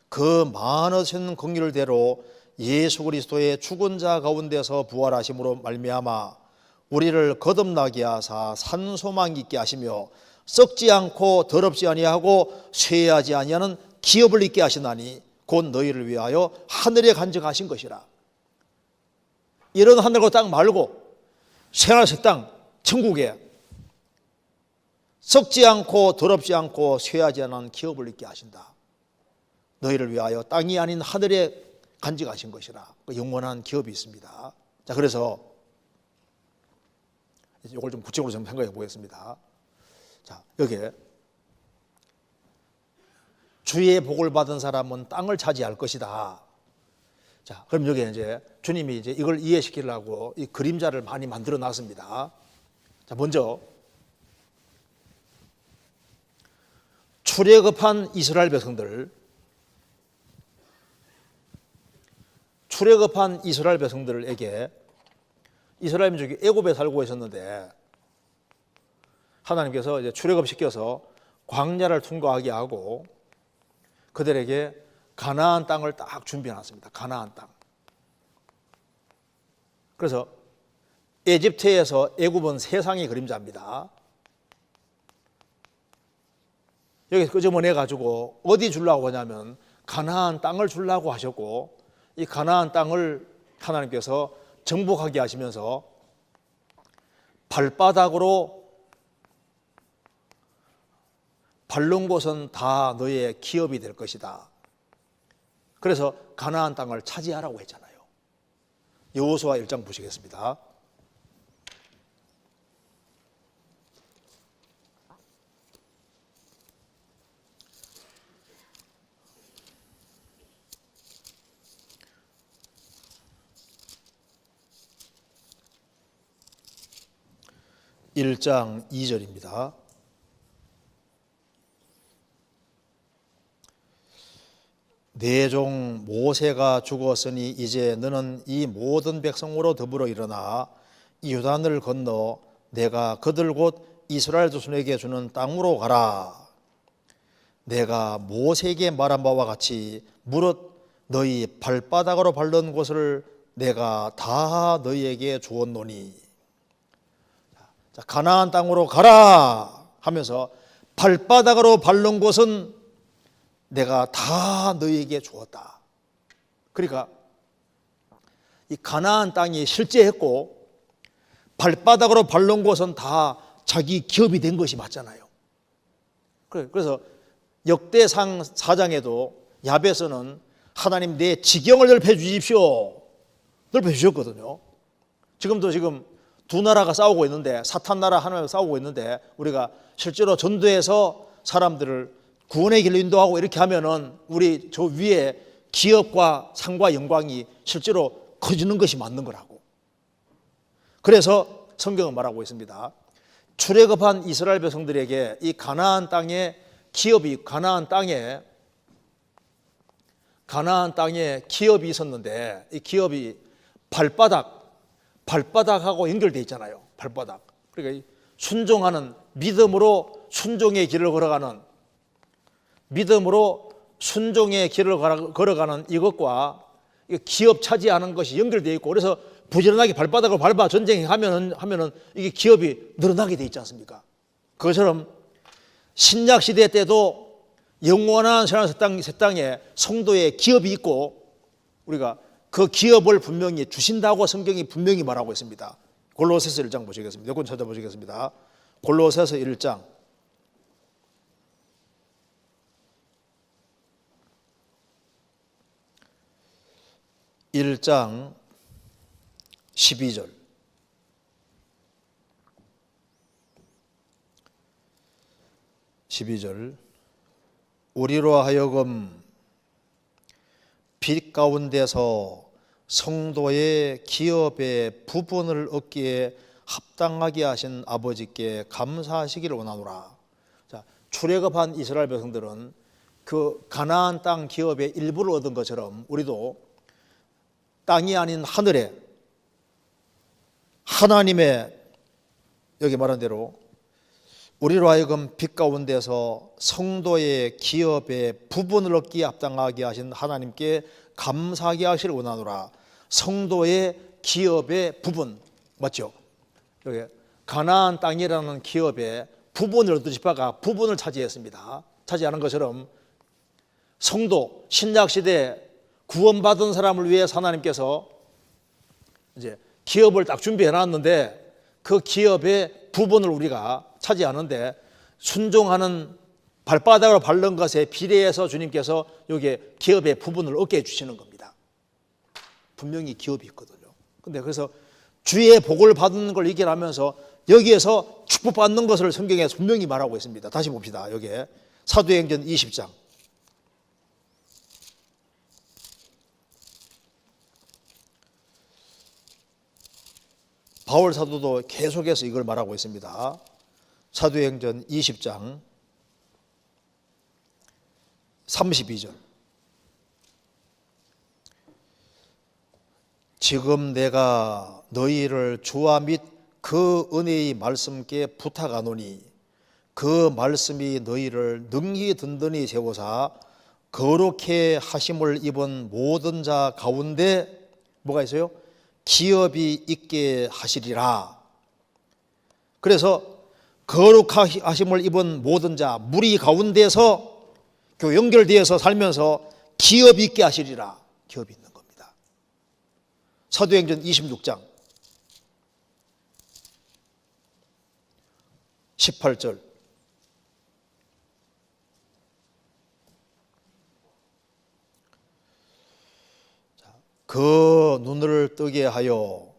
그 많으신 긍휼대로 예수 그리스도의 죽은 자 가운데서 부활하심으로 말미암아 우리를 거듭나게 하사 산소망 있게 하시며 썩지 않고 더럽지 아니하고 쇠하지 아니하는 기업을 있게 하시나니 곧 너희를 위하여 하늘에 간직하신 것이라. 이런 하늘과 땅 말고 생활의 땅, 천국에 썩지 않고 더럽지 않고 쇠하지 않은 기업을 있게 하신다. 너희를 위하여 땅이 아닌 하늘에 간직하신 것이라. 영원한 기업이 있습니다. 자, 그래서 이걸 좀 구체적으로 좀 생각해 보겠습니다. 자, 여기에 주의 복을 받은 사람은 땅을 차지할 것이다. 자, 그럼 여기에 이제 주님이 이제 이걸 이해시키려고 이 그림자를 많이 만들어 놨습니다. 자, 먼저 출애굽한 이스라엘 백성들에게, 이스라엘 민족이 애굽에 살고 있었는데 하나님께서 이제 출애굽시켜서 광야를 통과하게 하고 그들에게 가나안 땅을 딱 준비해 놨습니다. 가나안 땅. 그래서 에집트에서 애굽은 세상의 그림자입니다. 여기서 끄집어내 가지고 어디 주려고 하냐면 가나안 땅을 주려고 하셨고, 이 가나안 땅을 하나님께서 정복하게 하시면서 발바닥으로 밟는 곳은 다 너의 기업이 될 것이다. 그래서 가나안 땅을 차지하라고 했잖아요. 여호수아 1장 보시겠습니다. (1장 2절입니다) 내 종 모세가 죽었으니 이제 너는 이 모든 백성으로 더불어 일어나 이 요단을 건너 내가 그들 곧 이스라엘 자손에게 주는 땅으로 가라. 내가 모세에게 말한 바와 같이 무릇 너희 발바닥으로 밟는 곳을 내가 다 너희에게 주었노니. 자, 가나안 땅으로 가라 하면서 발바닥으로 밟는 곳은 내가 다 너희에게 주었다. 그러니까 이 가나안 땅이 실제했고 발바닥으로 밟는 곳은 다 자기 기업이 된 것이 맞잖아요. 그래서 역대상 4장에도 야베스는 하나님 내 지경을 넓혀 주십시오, 넓혀 주셨거든요. 지금도 두 나라가 싸우고 있는데, 사탄 나라 하나가 싸우고 있는데, 우리가 실제로 전도해서 사람들을 구원의 길로 인도하고 이렇게 하면은 우리 저 위에 기업과 상과 영광이 실제로 커지는 것이 맞는 거라고. 그래서 성경은 말하고 있습니다. 출애굽한 이스라엘 백성들에게 이 가나안 땅에 기업이, 가나안 땅에 기업이 있었는데, 이 기업이 발바닥하고 연결되어 있잖아요. 발바닥. 그러니까 순종하는, 믿음으로 순종의 길을 걸어가는, 믿음으로 순종의 길을 걸어가는 이것과 기업 차지하는 것이 연결되어 있고, 그래서 부지런하게 발바닥을 밟아 전쟁하면은 이게 기업이 늘어나게 되어 있지 않습니까? 그것처럼 신약 시대 때도 영원한 새 땅에 성도의 기업이 있고, 우리가 그 기업을 분명히 주신다고 성경이 분명히 말하고 있습니다. 골로새서 1장 보시겠습니다. 여러분 찾아보시겠습니다. 골로새서 1장 12절. 우리로 하여금 빛 가운데서 성도의 기업의 부분을 얻기에 합당하게 하신 아버지께 감사하시기를 원하노라. 자, 출애굽한 이스라엘 백성들은 그 가나안 땅 기업의 일부를 얻은 것처럼 우리도 땅이 아닌 하늘에 하나님의, 여기 말한 대로 우리로 하여금 빛 가운데서 성도의 기업의 부분을 얻기에 합당하게 하신 하나님께 감사하게 하시를 원하노라. 성도의 기업의 부분, 맞죠? 여기 가나안 땅이라는 기업의 부분을 얻은 지파가 부분을 차지했습니다. 차지하는 것처럼 성도, 신약 시대 구원받은 사람을 위해서 하나님께서 이제 기업을 딱 준비해 놨는데, 그 기업의 부분을 우리가 차지하는데, 순종하는 발바닥으로 밟는 것에 비례해서 주님께서 여기에 기업의 부분을 얻게 해주시는 겁니다. 분명히 기업이 있거든요. 근데 그래서 주의 복을 받는 걸 얘기하면서 여기에서 축복받는 것을 성경에 분명히 말하고 있습니다. 다시 봅시다. 여기에 사도행전 20장 바울 사도도 계속해서 이걸 말하고 있습니다. 사도행전 20장 32절. 지금 내가 너희를 주와 및 그 은혜의 말씀께 부탁하노니 그 말씀이 너희를 능히 든든히 세우사 거룩해 하심을 입은 모든 자 가운데 뭐가 있어요? 기업이 있게 하시리라. 그래서 거룩하심을 입은 모든 자, 무리 가운데서 연결되어서 살면서 기업이 있게 하시리라. 기업이 있는 겁니다. 사도행전 26장 18절. 그 눈을 뜨게 하여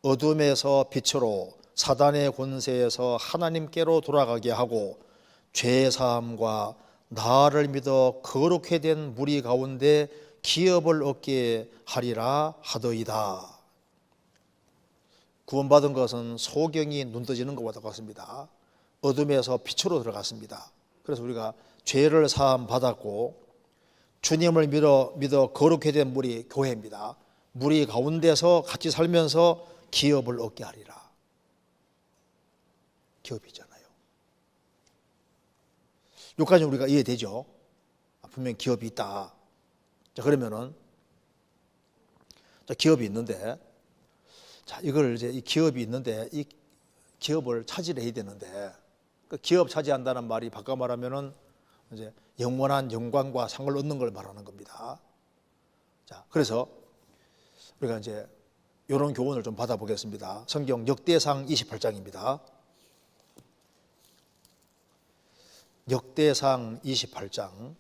어둠에서 빛으로 사단의 권세에서 하나님께로 돌아가게 하고 죄사함과 나를 믿어 거룩해 된 무리 가운데 기업을 얻게 하리라 하더이다. 구원받은 것은 소경이 눈 떠지는 것과 같습니다. 어둠에서 빛으로 들어갔습니다. 그래서 우리가 죄를 사함 받았고 주님을 믿어 거룩해 된 무리, 교회입니다. 무리 가운데서 같이 살면서 기업을 얻게 하리라. 기업이잖아요. 여기까지 우리가 이해되죠? 분명히 기업이 있다. 자, 그러면은 기업이 있는데, 자, 이걸 이제 이 기업이 있는데 이 기업을 차지를 해야 되는데, 그 기업 차지한다는 말이 바꿔 말하면은 이제 영원한 영광과 상을 얻는 걸 말하는 겁니다. 자, 그래서 우리가 이제 이런 교훈을 좀 받아보겠습니다. 성경 역대상 28장입니다. 역대상 28장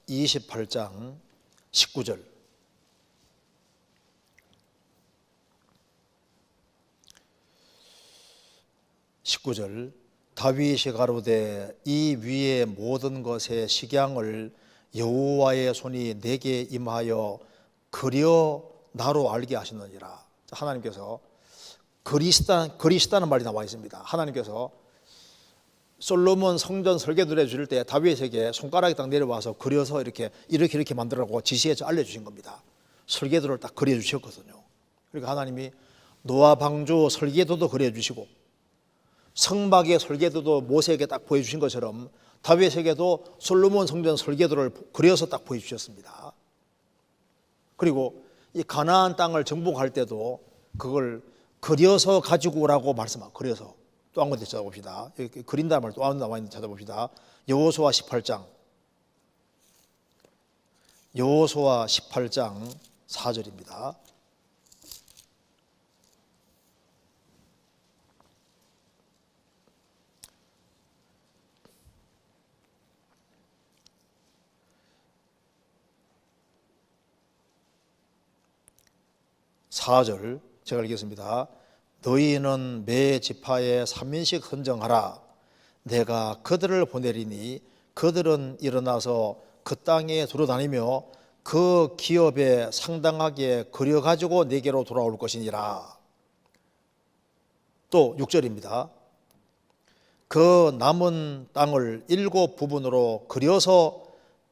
28장 19절. 다윗이 가로되 이 위의 모든 것의 식양을 여호와의 손이 내게 임하여 그려 나로 알게 하시느니라. 하나님께서 그리시다는 말이 나와 있습니다. 하나님께서 솔로몬 성전 설계도를 해줄 때 다윗에게 손가락이 딱 내려와서 그려서 이렇게 만들라고 지시해서 알려주신 겁니다. 설계도를 딱 그려주셨거든요. 그러니까 하나님이 노아 방주 설계도도 그려주시고 성막의 설계도도 모세에게 딱 보여주신 것처럼 다윗에게도 솔로몬 성전 설계도를 그려서 딱 보여주셨습니다. 그리고 이 가나안 땅을 정복할 때도 그걸 그려서 가지고 오라고 말씀하고, 그려서 또 한 군데 찾아봅시다. 여기 그린다는 말 또 한 번 나와 있는데 찾아봅시다. 여호수아 18장 4절입니다. 제가 읽겠습니다. 너희는 매 지파에 3인씩 선정하라. 내가 그들을 보내리니 그들은 일어나서 그 땅에 돌아다니며 그 기업에 상당하게 그려가지고 내게로 돌아올 것이니라. 또 6절입니다. 그 남은 땅을 7 부분으로 그려서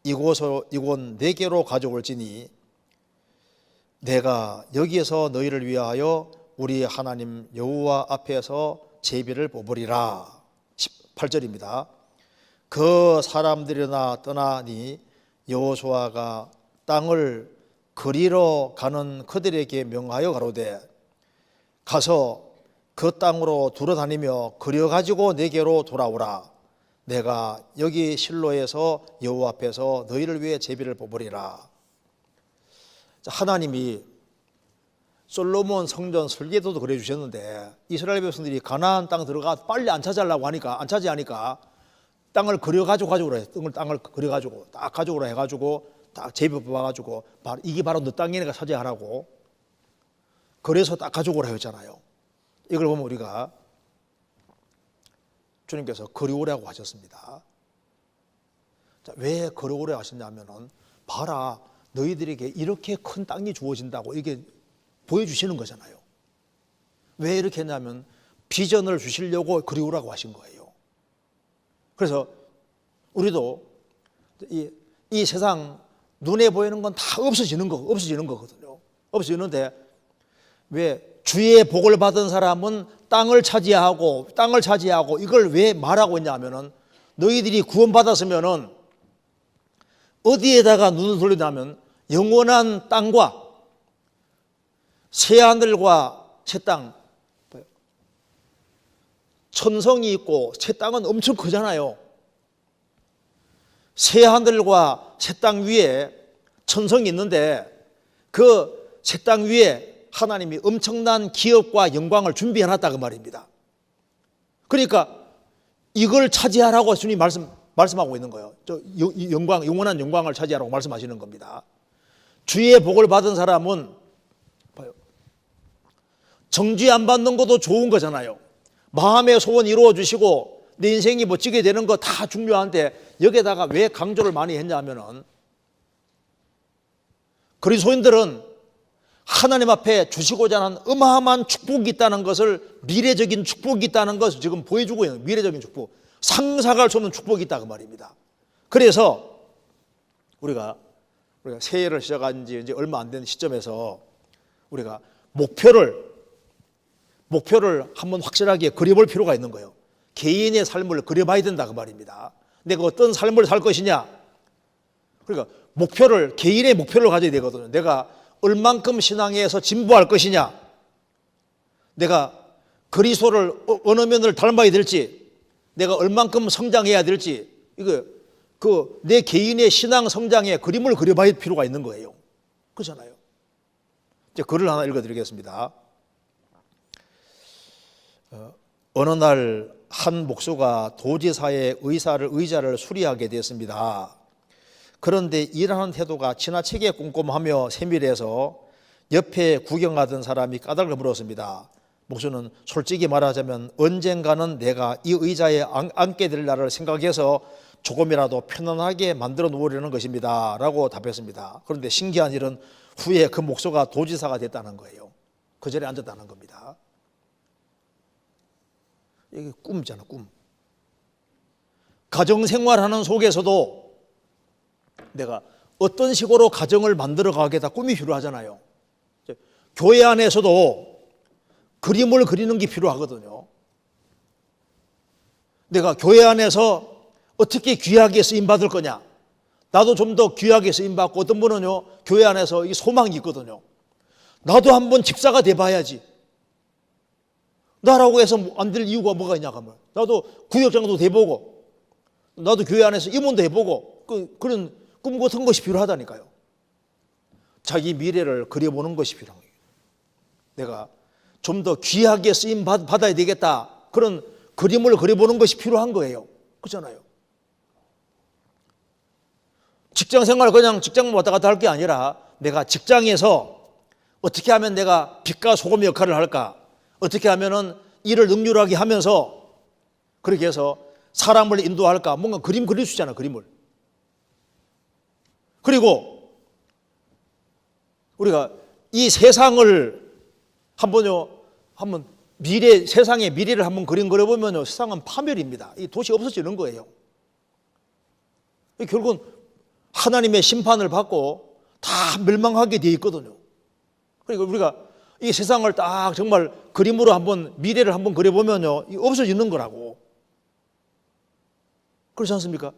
이곳 내게로 가져올지니 내가 여기에서 너희를 위하여 우리 하나님 여호와 앞에서 제비를 뽑으리라. 8절입니다. 그 사람들이나 떠나니 여호수아가 땅을 그리러 가는 그들에게 명하여 가로되 가서 그 땅으로 돌아다니며 그려가지고 내게로 돌아오라. 내가 여기 실로에서 여호와 앞에서 너희를 위해 제비를 뽑으리라. 하나님이 솔로몬 성전 설계도도 그려주셨는데 이스라엘 백성들이 가나안 땅 들어가 빨리 안 차지하려고 하니까, 안 차지하니까 땅을 그려가지고 가져오라 해요. 땅을 그려가지고 딱 가져오라 해가지고 딱 제비 뽑아가지고 이게 바로 너 땅이니까 차지하라고, 그래서 딱 가져오라 했잖아요. 이걸 보면 우리가 주님께서 그려오라고 하셨습니다. 자, 왜 그려오라고 하셨냐면은 봐라, 너희들에게 이렇게 큰 땅이 주어진다고 이게 보여주시는 거잖아요. 왜 이렇게 했냐면 비전을 주시려고 그리우라고 하신 거예요. 그래서 우리도 이 세상 눈에 보이는 건 다 없어지는 거거든요. 없어지는데 왜 주의 복을 받은 사람은 땅을 차지하고 이걸 왜 말하고 있냐면은 너희들이 구원받았으면은 어디에다가 눈을 돌리냐면 영원한 땅과 새 하늘과 새 땅, 천성이 있고 새 땅은 엄청 크잖아요. 새 하늘과 새 땅 위에 천성이 있는데 그 새 땅 위에 하나님이 엄청난 기업과 영광을 준비해놨다 그 말입니다. 그러니까 이걸 차지하라고 주님 말씀하고 있는 거예요. 영원한 영광을 차지하라고 말씀하시는 겁니다. 주의 복을 받은 사람은 정죄 안 받는 것도 좋은 거잖아요. 마음의 소원 이루어 주시고 내 인생이 멋지게 되는 거 다 중요한데 여기에다가 왜 강조를 많이 했냐면은 그리스도인들은 하나님 앞에 주시고자 하는 어마어마한 축복이 있다는 것을, 미래적인 축복이 있다는 것을 지금 보여주고 있는, 미래적인 축복, 상상할 수 없는 축복이 있다 그 말입니다. 그래서 우리가 새해를 시작한 지 이제 얼마 안 된 시점에서 우리가 목표를 한번 확실하게 그려볼 필요가 있는 거예요. 개인의 삶을 그려봐야 된다 그 말입니다. 내가 어떤 삶을 살 것이냐, 그러니까 개인의 목표를 가져야 되거든요. 내가 얼만큼 신앙에서 진보할 것이냐, 내가 그리스도를 어느 면을 닮아야 될지, 내가 얼만큼 성장해야 될지, 이거 내 개인의 신앙 성장에 그림을 그려봐야 할 필요가 있는 거예요. 그렇잖아요. 이제 글을 하나 읽어드리겠습니다. 어느 날 한 목수가 도지사의 의자를 수리하게 됐습니다. 그런데 일하는 태도가 지나치게 꼼꼼하며 세밀해서 옆에 구경하던 사람이 까닭을 물었습니다. 목수는 솔직히 말하자면 언젠가는 내가 이 의자에 앉게 될 날을 생각해서 조금이라도 편안하게 만들어 놓으려는 것입니다 라고 답했습니다. 그런데 신기한 일은 후에 그 목수가 도지사가 됐다는 거예요. 그 자리에 앉았다는 겁니다. 이게 꿈이잖아, 꿈. 가정생활하는 속에서도 내가 어떤 식으로 가정을 만들어 가겠다 꿈이 필요하잖아요. 교회 안에서도 그림을 그리는 게 필요하거든요. 내가 교회 안에서 어떻게 귀하게 쓰임받을 거냐. 나도 좀 더 귀하게 쓰임받고, 어떤 분은요 교회 안에서 이 소망이 있거든요. 나도 한번 집사가 돼봐야지. 나라고 해서 안 될 이유가 뭐가 있냐 하면, 나도 구역장도 돼보고 나도 교회 안에서 임원도 해보고, 그런 꿈 같은 것이 필요하다니까요. 자기 미래를 그려보는 것이 필요한 거예요. 내가 좀 더 귀하게 쓰임 받아야 되겠다, 그런 그림을 그려보는 것이 필요한 거예요. 그렇잖아요. 직장생활 그냥 직장만 왔다 갔다 할 게 아니라, 내가 직장에서 어떻게 하면 내가 빛과 소금 역할을 할까, 어떻게 하면은 일을 능률하게 하면서 그렇게 해서 사람을 인도할까, 뭔가 그림 그릴 수 있잖아, 그림을. 그리고 우리가 이 세상을 한번 세상의 미래를 한번 그림 그려보면요, 세상은 파멸입니다. 이 도시 없어지는 거예요. 결국은 하나님의 심판을 받고 다 멸망하게 되어 있거든요. 그러니까 우리가 이 세상을 딱 정말 그림으로 미래를 한번 그려보면요, 없어지는 거라고. 그렇지 않습니까?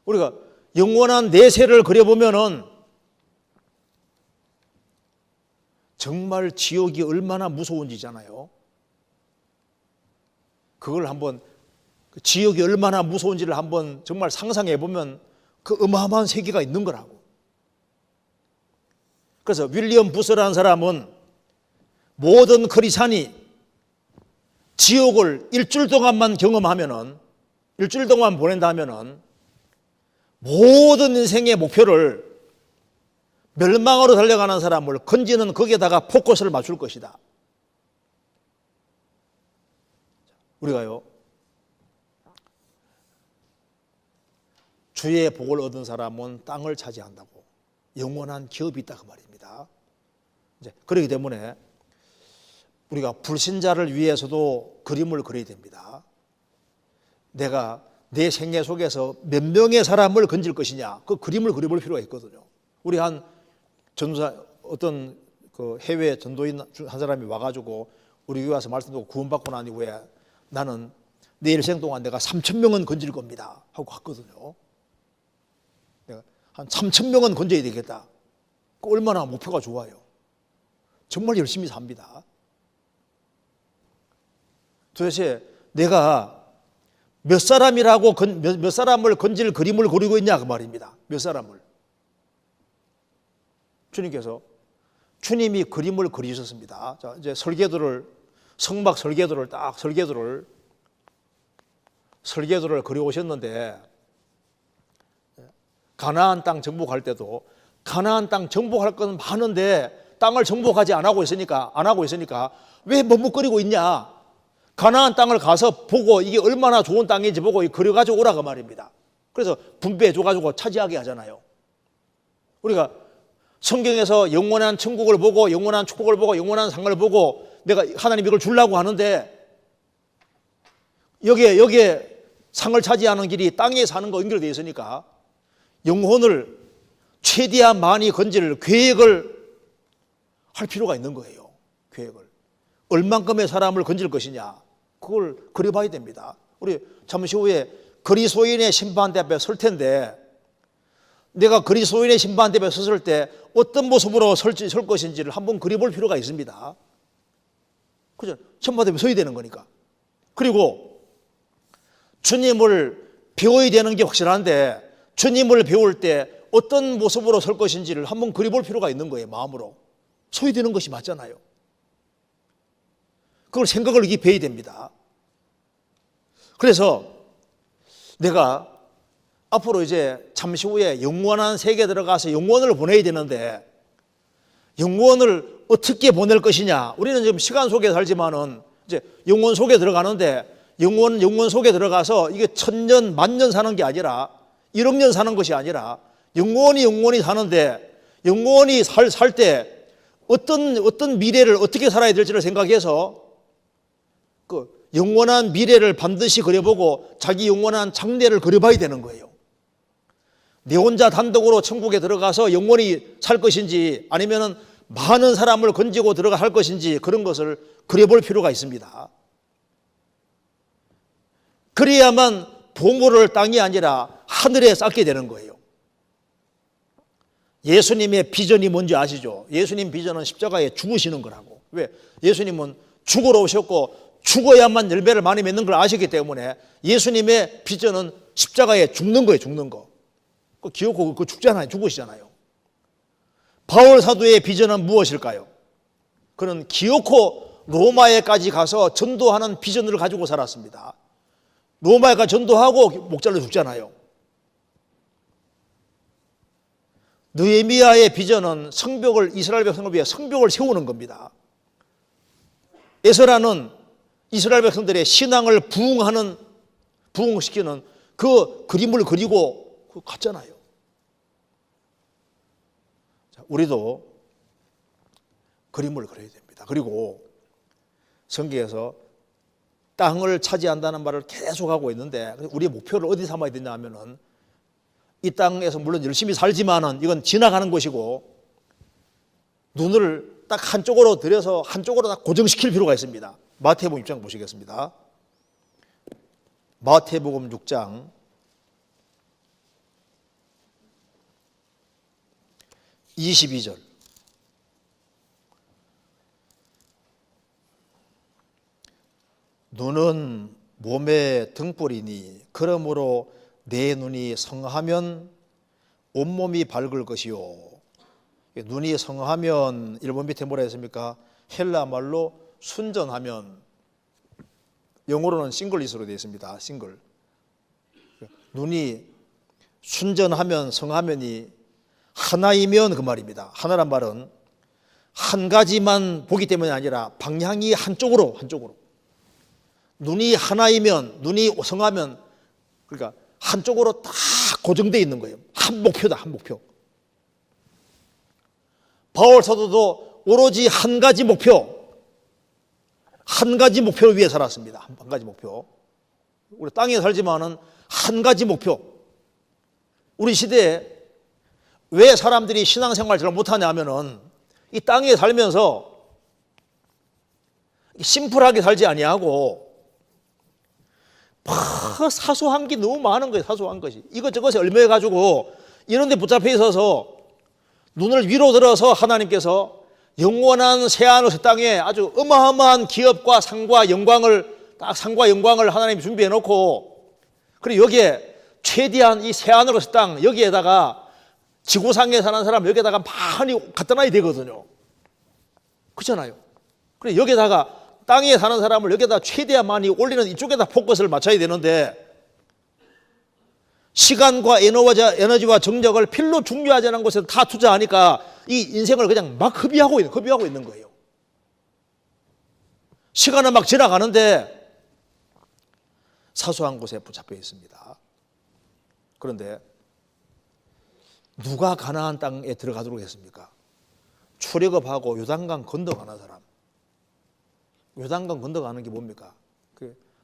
우리가 영원한 내세를 그려보면은 정말 지옥이 얼마나 무서운지잖아요. 그걸 지옥이 얼마나 무서운지를 한번 정말 상상해 보면 그 어마어마한 세계가 있는 거라고. 그래서 윌리엄 부스라는 사람은 모든 크리스찬이 지옥을 일주일 동안만 경험하면은, 일주일 동안 보낸다면은 모든 인생의 목표를, 멸망으로 달려가는 사람을 건지는 거기에다가 포커스를 맞출 것이다. 우리가요, 주의 복을 얻은 사람은 땅을 차지한다고, 영원한 기업이 있다, 그 말입니다. 그렇기 때문에 우리가 불신자를 위해서도 그림을 그려야 됩니다. 내가 내 생애 속에서 몇 명의 사람을 건질 것이냐, 그 그림을 그려볼 필요가 있거든요. 우리 한 전도사, 어떤 그 해외 전도인 한 사람이 와가지고 우리 교회 와서 말씀 듣고 구원받고 난 이후에, 나는 내 일생 동안 내가 3,000명은 건질 겁니다 하고 갔거든요. 내가 한 3,000명은 건져야 되겠다. 얼마나 목표가 좋아요. 정말 열심히 삽니다. 도대체 내가 몇 사람을 건질 그림을 그리고 있냐, 그 말입니다. 몇 사람을. 주님께서, 주님이 그림을 그리셨습니다. 자, 이제 성막 설계도를 그려오셨는데, 가나안 땅 정복할 때도 가나안 땅 정복할 건 많은데 땅을 정복하지 안 하고 있으니까 왜 머뭇거리고 있냐? 가나안 땅을 가서 보고 이게 얼마나 좋은 땅인지 보고 그려가지고 오라고 말입니다. 그래서 분배해줘가지고 차지하게 하잖아요. 우리가 성경에서 영원한 천국을 보고, 영원한 축복을 보고, 영원한 상을 보고, 내가 하나님 이걸 주려고 하는데, 여기에 상을 차지하는 길이 땅에 사는 거 연결되어 있으니까 영혼을 최대한 많이 건질 계획을 할 필요가 있는 거예요. 계획을. 얼만큼의 사람을 건질 것이냐, 그걸 그려봐야 됩니다. 우리 잠시 후에 그리스도인의 심판대 앞에 설 텐데, 내가 그리스도인의 심판대 앞에 섰을 때 어떤 모습으로 설 것인지를 한번 그려볼 필요가 있습니다. 그죠? 심판대 앞에 서야 되는 거니까. 그리고 주님을 배워야 되는 게 확실한데, 주님을 배울 때 어떤 모습으로 설 것인지를 한번 그려볼 필요가 있는 거예요. 마음으로 서야 되는 것이 맞잖아요. 그걸 생각을 깊이 해야 됩니다. 그래서 내가 앞으로 이제 잠시 후에 영원한 세계에 들어가서 영혼을 보내야 되는데 영혼을 어떻게 보낼 것이냐. 우리는 지금 시간 속에 살지만은 이제 영혼 속에 들어가는데 영혼 속에 들어가서 이게 천년, 만년 사는 게 아니라 1억 년 사는 것이 아니라 영원히 사는데 영원히 살 때 어떤 미래를 어떻게 살아야 될지를 생각해서 그 영원한 미래를 반드시 그려보고 자기 영원한 장래를 그려봐야 되는 거예요. 내 혼자 단독으로 천국에 들어가서 영원히 살 것인지 아니면은 많은 사람을 건지고 들어가 할 것인지 그런 것을 그려볼 필요가 있습니다. 그래야만 보물을 땅이 아니라 하늘에 쌓게 되는 거예요. 예수님의 비전이 뭔지 아시죠? 예수님 비전은 십자가에 죽으시는 거라고. 왜? 예수님은 죽으러 오셨고 죽어야만 열매를 많이 맺는 걸 아시기 때문에 예수님의 비전은 십자가에 죽는 거예요. 죽는 거. 그 기어코 그 죽잖아요. 죽으시잖아요. 바울 사도의 비전은 무엇일까요? 그는 기어코 로마에까지 가서 전도하는 비전을 가지고 살았습니다. 로마에가 전도하고 목자로 죽잖아요. 느헤미야의 비전은 성벽을 이스라엘 백성을 위해 성벽을 세우는 겁니다. 에스라는 이스라엘 백성들의 신앙을 부흥시키는 그 그림을 그리고 갔잖아요. 자, 우리도 그림을 그려야 됩니다. 그리고 성경에서 땅을 차지한다는 말을 계속하고 있는데 우리의 목표를 어디 삼아야 되냐 하면은 이 땅에서 물론 열심히 살지만은 이건 지나가는 것이고 눈을 딱 한쪽으로 들여서 한쪽으로 딱 고정시킬 필요가 있습니다. 마태복음 6장 보시겠습니다. 마태복음 6장 22절. 눈은 몸의 등불이니 그러므로 내 눈이 성하면 온몸이 밝을 것이요. 눈이 성하면 일본 밑에 뭐라 했습니까? 헬라 말로 순전하면, 영어로는 싱글릿으로 되어 있습니다. 싱글. 눈이 순전하면 성하면이 하나이면 그 말입니다. 하나란 말은 한 가지만 보기 때문이 아니라 방향이 한쪽으로. 눈이 하나이면, 눈이 성하면, 그러니까 한쪽으로 딱 고정되어 있는 거예요. 한 목표다, 한 목표. 바울 사도도 오로지 한 가지 목표를 위해 살았습니다. 한 가지 목표. 우리 땅에 살지만은 한 가지 목표. 우리 시대에 왜 사람들이 신앙생활 잘 못하냐 하면은 이 땅에 살면서 심플하게 살지 아니하고 사소한 게 너무 많은 거예요. 사소한 것이 이것저것에 얽매여가지고 이런 데 붙잡혀 있어서 눈을 위로 들어서 하나님께서 영원한 새하늘 새 땅에 아주 어마어마한 기업과 상과 영광을 하나님이 준비해 놓고, 그리고 여기에 최대한 이 새하늘 새 땅 여기에다가 지구상에 사는 사람 여기에다가 많이 갖다 놔야 되거든요. 그렇잖아요. 그래 여기에다가 땅에 사는 사람을 여기에다 최대한 많이 올리는 이쪽에다 포커스를 맞춰야 되는데 시간과 에너지와 정력을 필로 중요하지 않은 곳에 다 투자하니까 이 인생을 그냥 막 허비하고 있는 거예요. 시간은 막 지나가는데 사소한 곳에 붙잡혀 있습니다. 그런데 누가 가나안 땅에 들어가도록 했습니까? 출애굽하고 요단강 건너가는 사람. 요단강 건너가는 게 뭡니까?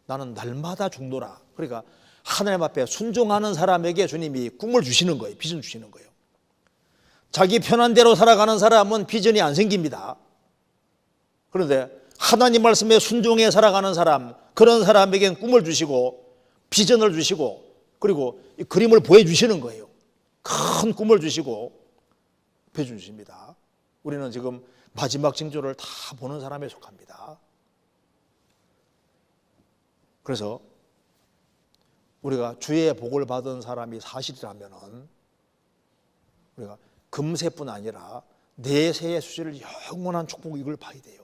나는 날마다 죽노라. 그러니까 하나님 앞에 순종하는 사람에게 주님이 꿈을 주시는 거예요. 비전 주시는 거예요. 자기 편한 대로 살아가는 사람은 비전이 안 생깁니다. 그런데 하나님 말씀에 순종해 살아가는 사람, 그런 사람에게는 꿈을 주시고 비전을 주시고 그리고 이 그림을 보여주시는 거예요. 큰 꿈을 주시고 보여주십니다. 우리는 지금 마지막 징조를 다 보는 사람에 속합니다. 그래서 우리가 주의 복을 받은 사람이 사실이라면은 우리가 금세뿐 아니라 내세의 수시를 영원한 축복 이걸 봐야 돼요.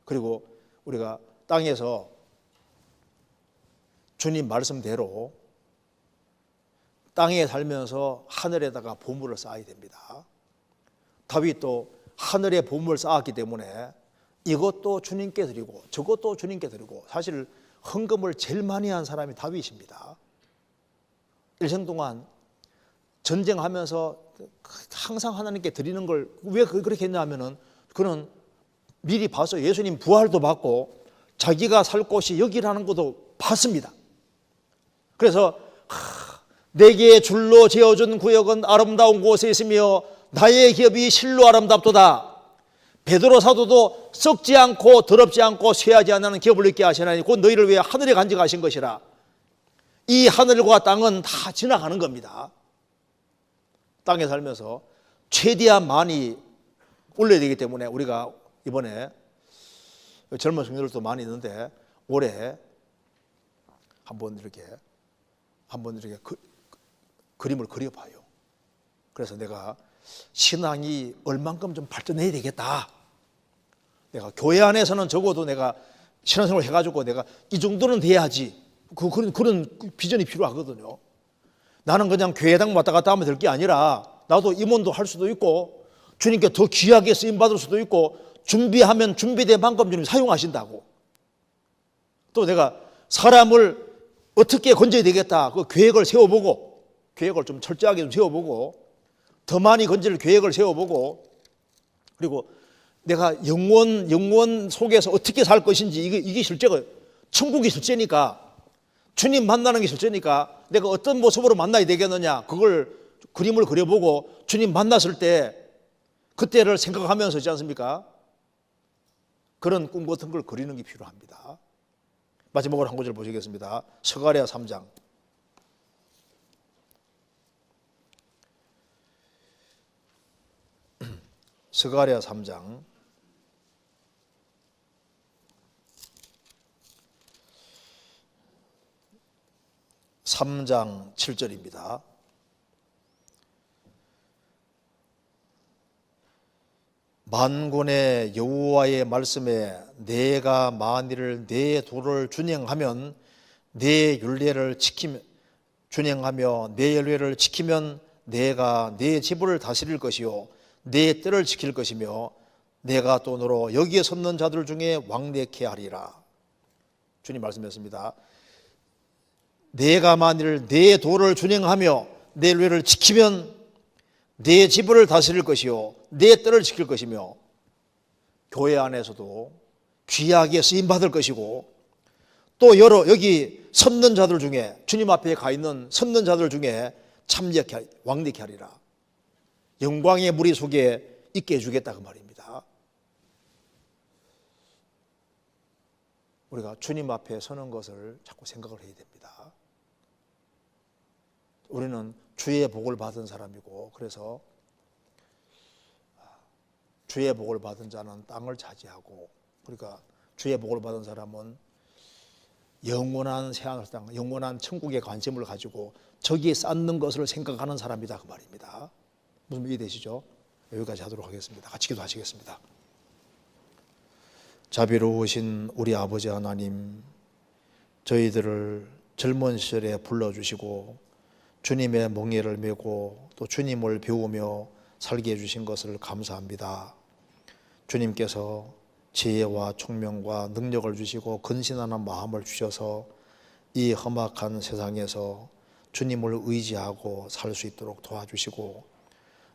그리고 우리가 땅에서 주님 말씀대로 땅에 살면서 하늘에다가 보물을 쌓아야 됩니다. 다윗도 하늘에 보물을 쌓았기 때문에 이것도 주님께 드리고 저것도 주님께 드리고, 사실 헌금을 제일 많이 한 사람이 다윗입니다. 일생 동안 전쟁하면서 항상 하나님께 드리는 걸 왜 그렇게 했냐 하면은, 그는 미리 봐서 예수님 부활도 받고 자기가 살 곳이 여기라는 것도 봤습니다. 그래서 내게 줄로 지어준 구역은 아름다운 곳에 있으며 나의 기업이 실로 아름답도다. 베드로 사도도 썩지 않고 더럽지 않고 쇠하지 않는 기업을 있게 하시나니 곧 너희를 위해 하늘에 간직하신 것이라. 이 하늘과 땅은 다 지나가는 겁니다. 땅에 살면서 최대한 많이 올려야 되기 때문에 우리가 이번에 젊은 성도들도 많이 있는데 올해 한번 이렇게 그림을 그려봐요. 그래서 내가 신앙이 얼만큼 좀 발전해야 되겠다. 내가 교회 안에서는 적어도 내가 신앙생활을 해가지고 내가 이 정도는 돼야지. 그런 비전이 필요하거든요. 나는 그냥 교회당 왔다 갔다 하면 될 게 아니라 나도 임원도 할 수도 있고 주님께 더 귀하게 쓰임받을 수도 있고, 준비하면 준비된 만큼 주님 사용하신다고. 또 내가 사람을 어떻게 건져야 되겠다, 그 계획을 세워보고, 계획을 좀 철저하게 좀 세워보고, 더 많이 건질 계획을 세워보고, 그리고 내가 영원 속에서 어떻게 살 것인지, 이게 실제가 천국이 실제니까, 주님 만나는 게 실제니까 내가 어떤 모습으로 만나야 되겠느냐, 그걸 그림을 그려보고 주님 만났을 때 그때를 생각하면서 있지 않습니까? 그런 꿈 같은 걸 그리는 게 필요합니다. 마지막으로 한 구절 보시겠습니다. 스가랴 3장. 스가랴 3장 3장 7절입니다. 만군의 여호와의 말씀에 내가 만일 내 도를 준행하면 내 율례를 준행하며 내 율례를 지키면 내가 내 지부를 다스릴 것이요 내 뜰을 지킬 것이며 내가 또 너로 여기에 섰는 자들 중에 왕래케 하리라. 주님 말씀했습니다. 내가 만일 내 도를 준행하며 내 율례를 지키면 내 지부를 다스릴 것이요 내 뜰을 지킬 것이며, 교회 안에서도 귀하게 쓰임받을 것이고, 또 여기 섰는 자들 중에, 주님 앞에 가 있는 섰는 자들 중에 참여케 왕래케 하리라. 영광의 무리 속에 있게 해주겠다, 그 말입니다. 우리가 주님 앞에 서는 것을 자꾸 생각을 해야 됩니다. 우리는 주의 복을 받은 사람이고, 그래서 주의 복을 받은 자는 땅을 차지하고, 그러니까 주의 복을 받은 사람은 영원한 새하늘 땅, 영원한 천국에 관심을 가지고 저기에 쌓는 것을 생각하는 사람이다, 그 말입니다. 무슨 이해되시죠? 여기까지 하도록 하겠습니다. 같이 기도하시겠습니다. 자비로우신 우리 아버지 하나님, 저희들을 젊은 시절에 불러주시고 주님의 멍에를 메고 또 주님을 배우며 살게 해주신 것을 감사합니다. 주님께서 지혜와 총명과 능력을 주시고 근신하는 마음을 주셔서 이 험악한 세상에서 주님을 의지하고 살 수 있도록 도와주시고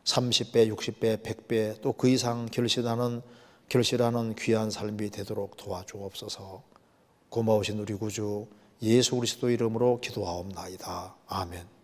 30배, 60배, 100배 또 그 이상 결실하는 귀한 삶이 되도록 도와주옵소서. 고마우신 우리 구주 예수 그리스도 이름으로 기도하옵나이다. 아멘.